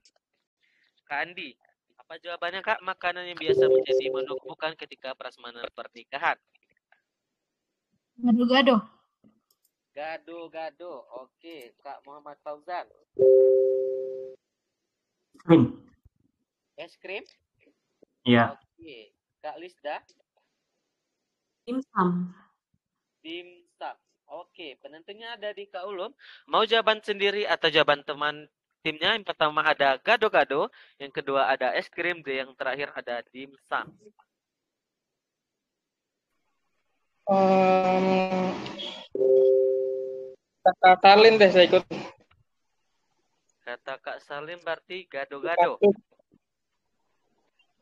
Kak Andi, apa jawabannya Kak? Makanan yang biasa menjadi menu bukan ketika prasmanan pernikahan. Gado-gado. Gado-gado. Oke, Kak Muhammad Fauzan. Krim. Es krim? Iya. Oke. Kak Lisda? Dimsum. Dimsum. Oke, penentunya ada di Kak Ulum. Mau jawaban sendiri atau jawaban teman timnya? Yang pertama ada gado-gado, yang kedua ada es krim, dan yang terakhir ada dimsum. Kata Salin deh saya ikut. Kata Kak Salim berarti gado-gado.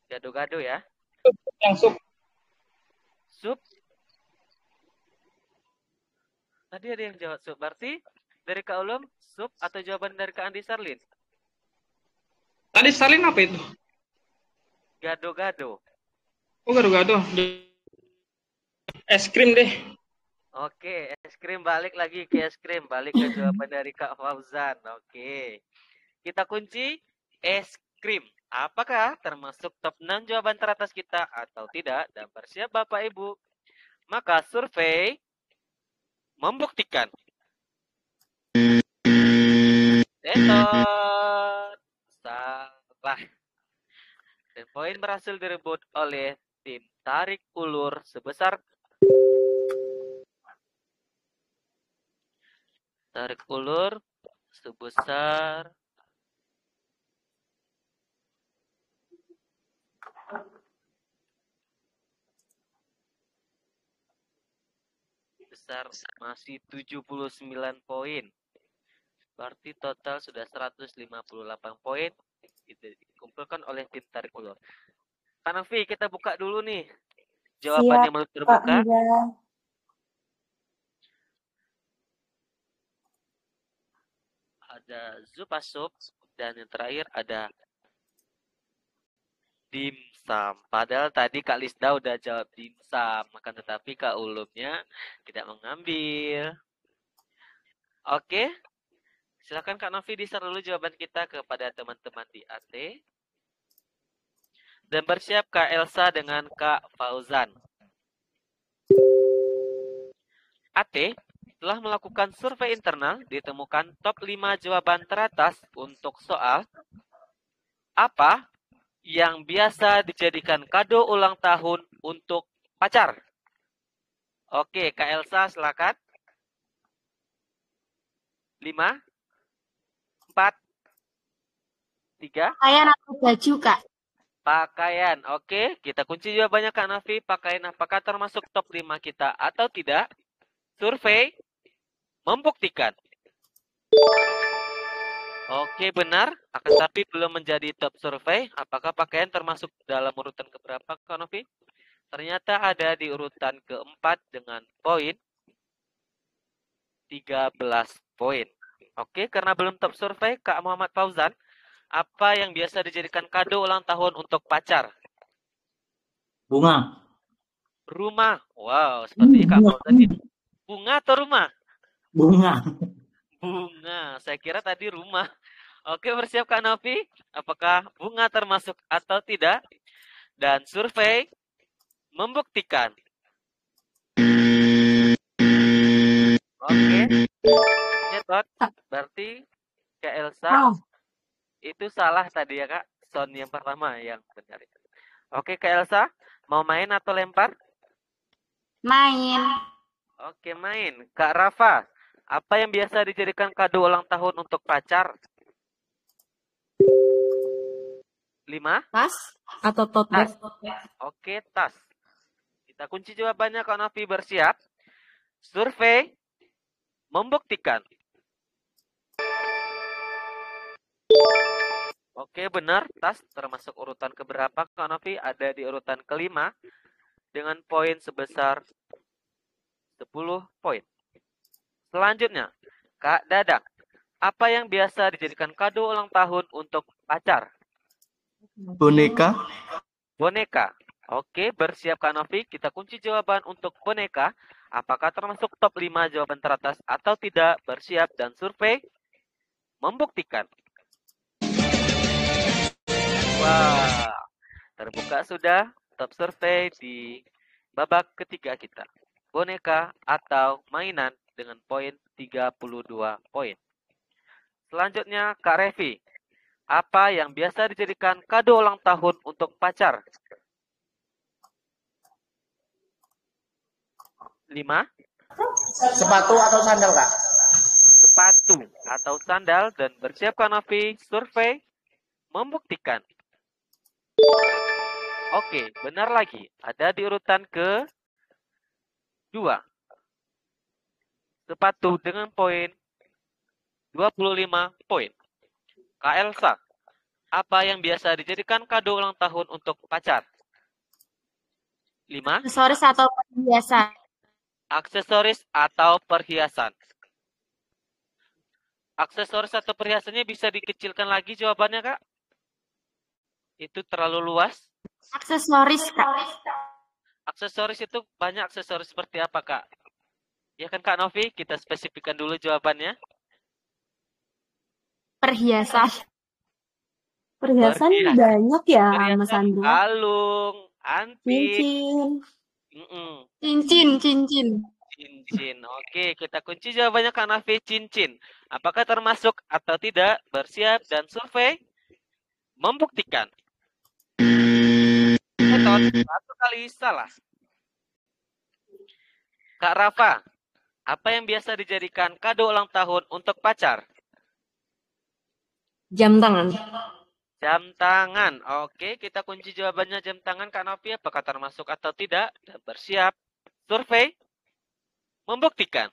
Gado-gado ya? Yang sup. Sup? Tadi ada yang jawab sup. Berarti dari Kak Ulum, sup atau jawaban dari Kak Andi Sarlin? Tadi Salin apa itu? Gado-gado. Oh, gado-gado. Es krim deh. Oke, es krim, balik lagi ke es krim. Balik ke jawaban dari Kak Fauzan. Oke. Kita kunci es krim. Apakah termasuk top 6 jawaban teratas kita atau tidak? Dan bersiap Bapak Ibu. Maka survei membuktikan. Tetot. Salah. Dan poin berhasil direbut oleh tim tarik ulur sebesar masih 79 poin. Berarti total sudah 158 poin dikumpulkan oleh tim tarik ulur. Kak Novi, kita buka dulu nih jawabannya menurut terbuka. Ada Zupasup dan yang terakhir ada dimsum. Padahal tadi Kak Lisda udah jawab dimsum, akan tetapi Kak Ulumnya tidak mengambil. Oke, silakan Kak Novi di-share dulu jawaban kita kepada teman-teman di AT. Dan bersiap Kak Elsa dengan Kak Fauzan. AT telah melakukan survei internal, ditemukan top 5 jawaban teratas untuk soal apa yang biasa dijadikan kado ulang tahun untuk pacar. Oke, Kak Elsa silakan. 5, 4, 3. Pakaian atau baju, Kak? Pakaian. Oke, kita kunci jawabannya Kak Nafi. Pakaian apakah termasuk top 5 kita atau tidak? Survei membuktikan. Oke, benar. Akan tapi belum menjadi top survei. Apakah pakaian termasuk dalam urutan keberapa, Kak Novi? Ternyata ada di urutan keempat dengan poin 13 poin. Oke, karena belum top survei, Kak Muhammad Fauzan, apa yang biasa dijadikan kado ulang tahun untuk pacar? Bunga. Rumah. Wow, seperti Kak Fauzan ini. Bunga atau rumah? Bunga. Bunga. Saya kira tadi rumah. Oke, bersiap Kak Novi. Apakah bunga termasuk atau tidak? Dan survei membuktikan. Oke. Nyetot. Berarti Kak Elsa itu salah tadi ya Kak. Sound yang pertama yang benar. Oke Kak Elsa, mau main atau lempar? Main. Oke, main. Kak Rafa, apa yang biasa dijadikan kado ulang tahun untuk pacar? 5. Tas atau tote bag? Oke, tas. Kita kunci jawabannya Kak Novi, bersiap. Survei membuktikan. Oke, benar. Tas termasuk urutan keberapa Kak Novi? Ada di urutan kelima dengan poin sebesar 10 poin. Selanjutnya, Kak Dadang, apa yang biasa dijadikan kado ulang tahun untuk pacar? Boneka. Boneka. Oke, bersiap Kak Novi. Kita kunci jawaban untuk boneka. Apakah termasuk top 5 jawaban teratas atau tidak? Bersiap dan survei membuktikan. Wah, terbuka sudah top survei di babak ketiga kita. Boneka atau mainan dengan poin 32 poin. Selanjutnya Kak Revi. Apa yang biasa dijadikan kado ulang tahun untuk pacar? 5. Sepatu atau sandal, Kak? Sepatu atau sandal dan bersiap Kak Novi. Survei membuktikan. Oke, benar lagi. Ada di urutan ke-2. Sepatu dengan poin 25 poin. Kak Elsa, apa yang biasa dijadikan kado ulang tahun untuk pacar? 5. Aksesoris atau perhiasan? Aksesoris atau perhiasan. Aksesoris atau perhiasannya bisa dikecilkan lagi jawabannya, Kak? Itu terlalu luas. Aksesoris, Kak. Aksesoris itu banyak aksesoris seperti apa, Kak? Ya kan, Kak Novi? Kita spesifikkan dulu jawabannya. Perhiasan. Perhiasan banyak ya, Mas Perhiasan, Andra. kalung, antik. Cincin. Cincin. Cincin. Oke, kita kunci jawabannya Kak Nafi, cincin. Apakah termasuk atau tidak? Bersiap dan survei membuktikan. Satu kali salah. Kak Rafa, apa yang biasa dijadikan kado ulang tahun untuk pacar? Jam tangan. Jam tangan. Oke, kita kunci jawabannya jam tangan Kak Nafi. Apakah termasuk atau tidak? Dan bersiap. Survei membuktikan.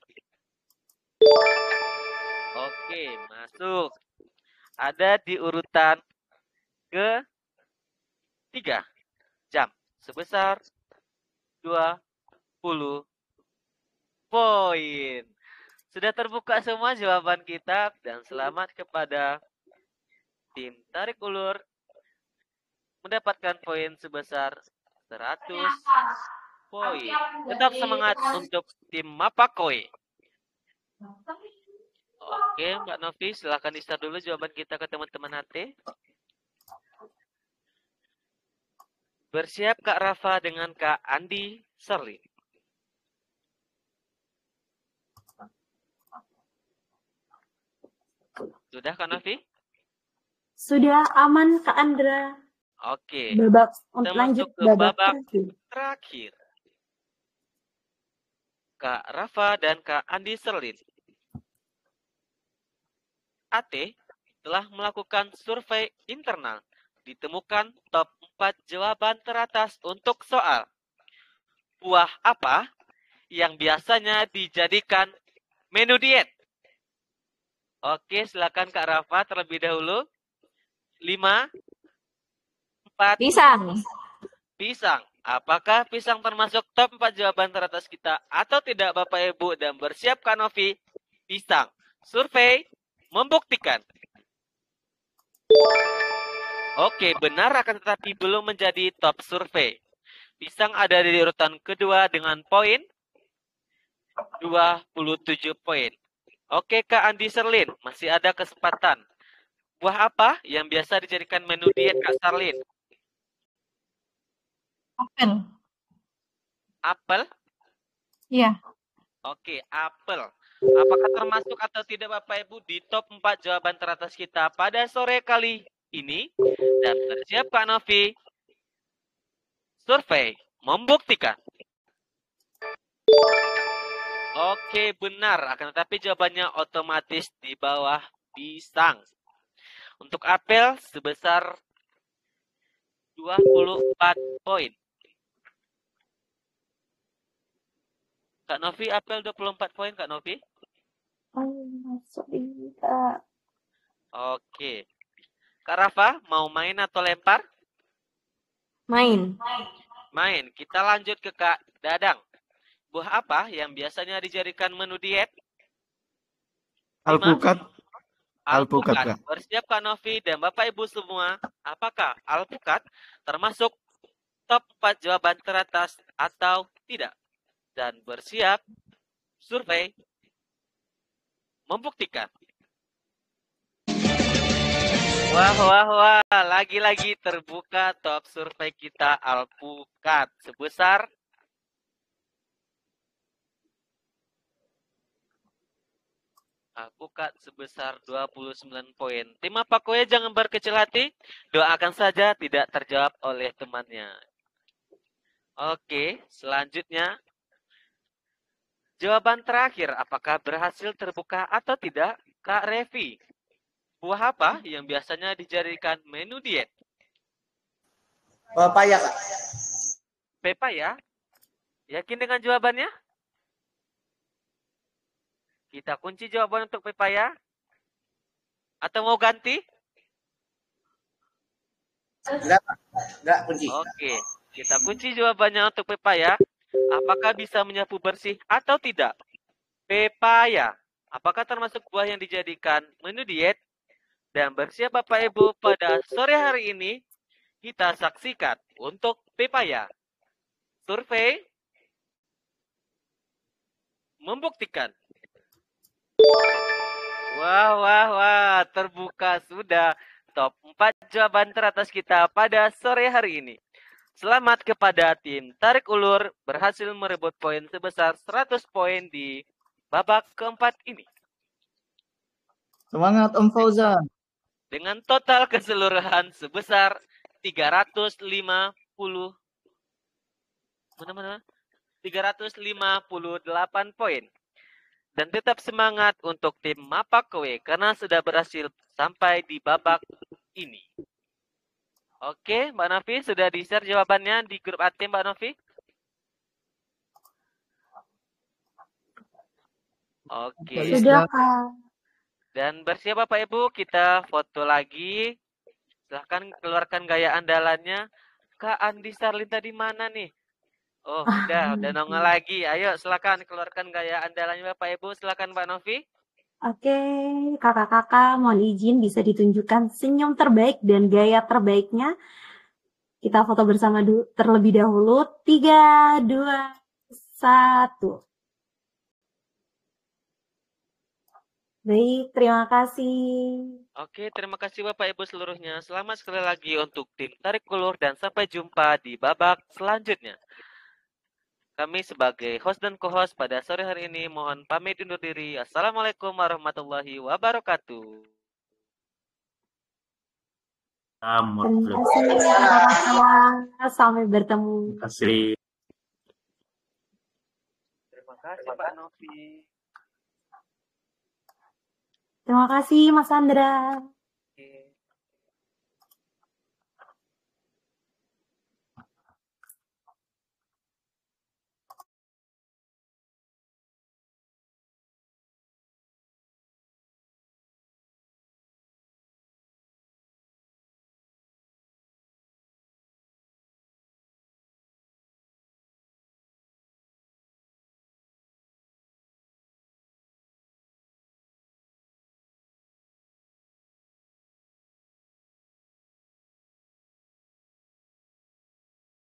Oke, masuk. Ada di urutan ke-3. Jam sebesar 20 poin. Sudah terbuka semua jawaban kita dan selamat kepada tim tarik ulur mendapatkan poin sebesar 100 poin. Tetap semangat untuk tim Mapakoi. Oke, Mbak Novi, silahkan di-start dulu jawaban kita ke teman-teman HT. Bersiap Kak Rafa dengan Kak Andi Serlin. Sudah Kak Novi? Sudah aman Kak Andra. Oke. Kita lanjut ke babak terakhir. Kak Rafa dan Kak Andi Serlin. AT telah melakukan survei internal. Ditemukan top 4 jawaban teratas untuk soal. Buah apa yang biasanya dijadikan menu diet? Oke, silakan Kak Rafa terlebih dahulu. 5, 4. Pisang. Apakah pisang termasuk top 4 jawaban teratas kita atau tidak Bapak Ibu? Dan bersiap Kak Novi. Pisang. Survei membuktikan. Oke, benar akan tetapi belum menjadi top survei. Pisang ada di urutan kedua dengan poin 27 poin. Oke Kak Andi Serlin, masih ada kesempatan. Buah apa yang biasa dijadikan menu diet Kak Serlin? Apel. Apel? Iya. Oke, apel. Apakah termasuk atau tidak Bapak Ibu di top 4 jawaban teratas kita pada sore kali ini? Dan bersiap Kak Novi. Survei membuktikan. Oke, benar. Akan tetapi jawabannya otomatis di bawah pisang. Untuk apel sebesar 24 poin. Kak Novi, apel 24 poin Kak Novi? Masuk ini Kak. Oke. Kak Rafa, mau main atau lempar? Main. Main. Kita lanjut ke Kak Dadang. Buah apa yang biasanya dijadikan menu diet? Alpukat. Alpukat, Kak. Bersiap Kak Novi dan Bapak Ibu semua. Apakah alpukat termasuk top 4 jawaban teratas atau tidak? Dan bersiap survei membuktikan. Wah. Lagi-lagi terbuka top survei kita alpukat sebesar 29 poin. Tim Apakoya jangan berkecil hati. Doakan saja tidak terjawab oleh temannya. Oke, selanjutnya. Jawaban terakhir, apakah berhasil terbuka atau tidak? Kak Revi, buah apa yang biasanya dijadikan menu diet? Pepaya, Kak. Pepaya? Yakin dengan jawabannya? Kita kunci jawaban untuk pepaya? Atau mau ganti? Enggak kunci. Oke, kita kunci jawabannya untuk pepaya. Apakah bisa menyapu bersih atau tidak? Pepaya. Apakah termasuk buah yang dijadikan menu diet? Dan bersiap Bapak Ibu pada sore hari ini kita saksikan untuk pepaya. Survei membuktikan. Wah, terbuka sudah top 4 jawaban teratas kita pada sore hari ini. Selamat kepada tim tarik ulur berhasil merebut poin sebesar 100 poin di babak keempat ini. Semangat Om Fauzan. Dengan total keseluruhan sebesar 358 poin. Dan tetap semangat untuk tim Mapakwe karena sudah berhasil sampai di babak ini. Oke, Mbak Novi sudah di-share jawabannya di grup AT, Mbak Novi? Oke. Sudah, Kak. Dan bersiap Bapak Ibu, kita foto lagi. Silahkan keluarkan gaya andalannya. Kak Andi Sarlinta di mana nih? Oh, udah nongol lagi. Ayo, silakan keluarkan gaya andalannya Bapak Ibu. Silakan Mbak Novi. Oke, kakak-kakak mohon izin bisa ditunjukkan senyum terbaik dan gaya terbaiknya. Kita foto bersama terlebih dahulu. 3, 2, 1. Baik, terima kasih. Oke, terima kasih Bapak Ibu seluruhnya. Selamat sekali lagi untuk tim tarik ulur dan sampai jumpa di babak selanjutnya. Kami sebagai host dan co-host pada sore hari ini mohon pamit undur diri. Assalamualaikum warahmatullahi wabarakatuh. Terima kasih kakak-kakak. Sampai bertemu. Terima kasih. Terima kasih Pak Novi. Terima kasih Mas Andra.